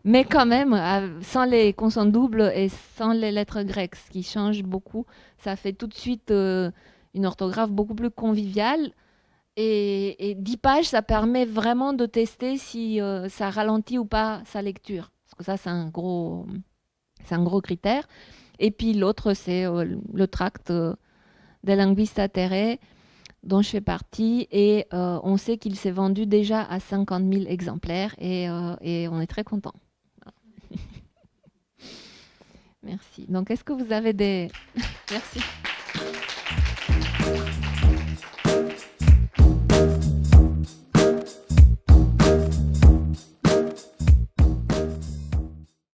Mais quand même, sans les consonnes doubles et sans les lettres grecques, ce qui change beaucoup, ça fait tout de suite une orthographe beaucoup plus conviviale. Et 10 pages, ça permet vraiment de tester si ça ralentit ou pas sa lecture. Parce que ça, c'est un gros critère. Et puis l'autre, c'est le tract des linguistes atterrés, dont je fais partie. Et on sait qu'il s'est vendu déjà à 50 000 exemplaires et on est très content. Merci. Donc, est-ce que vous avez des... Merci.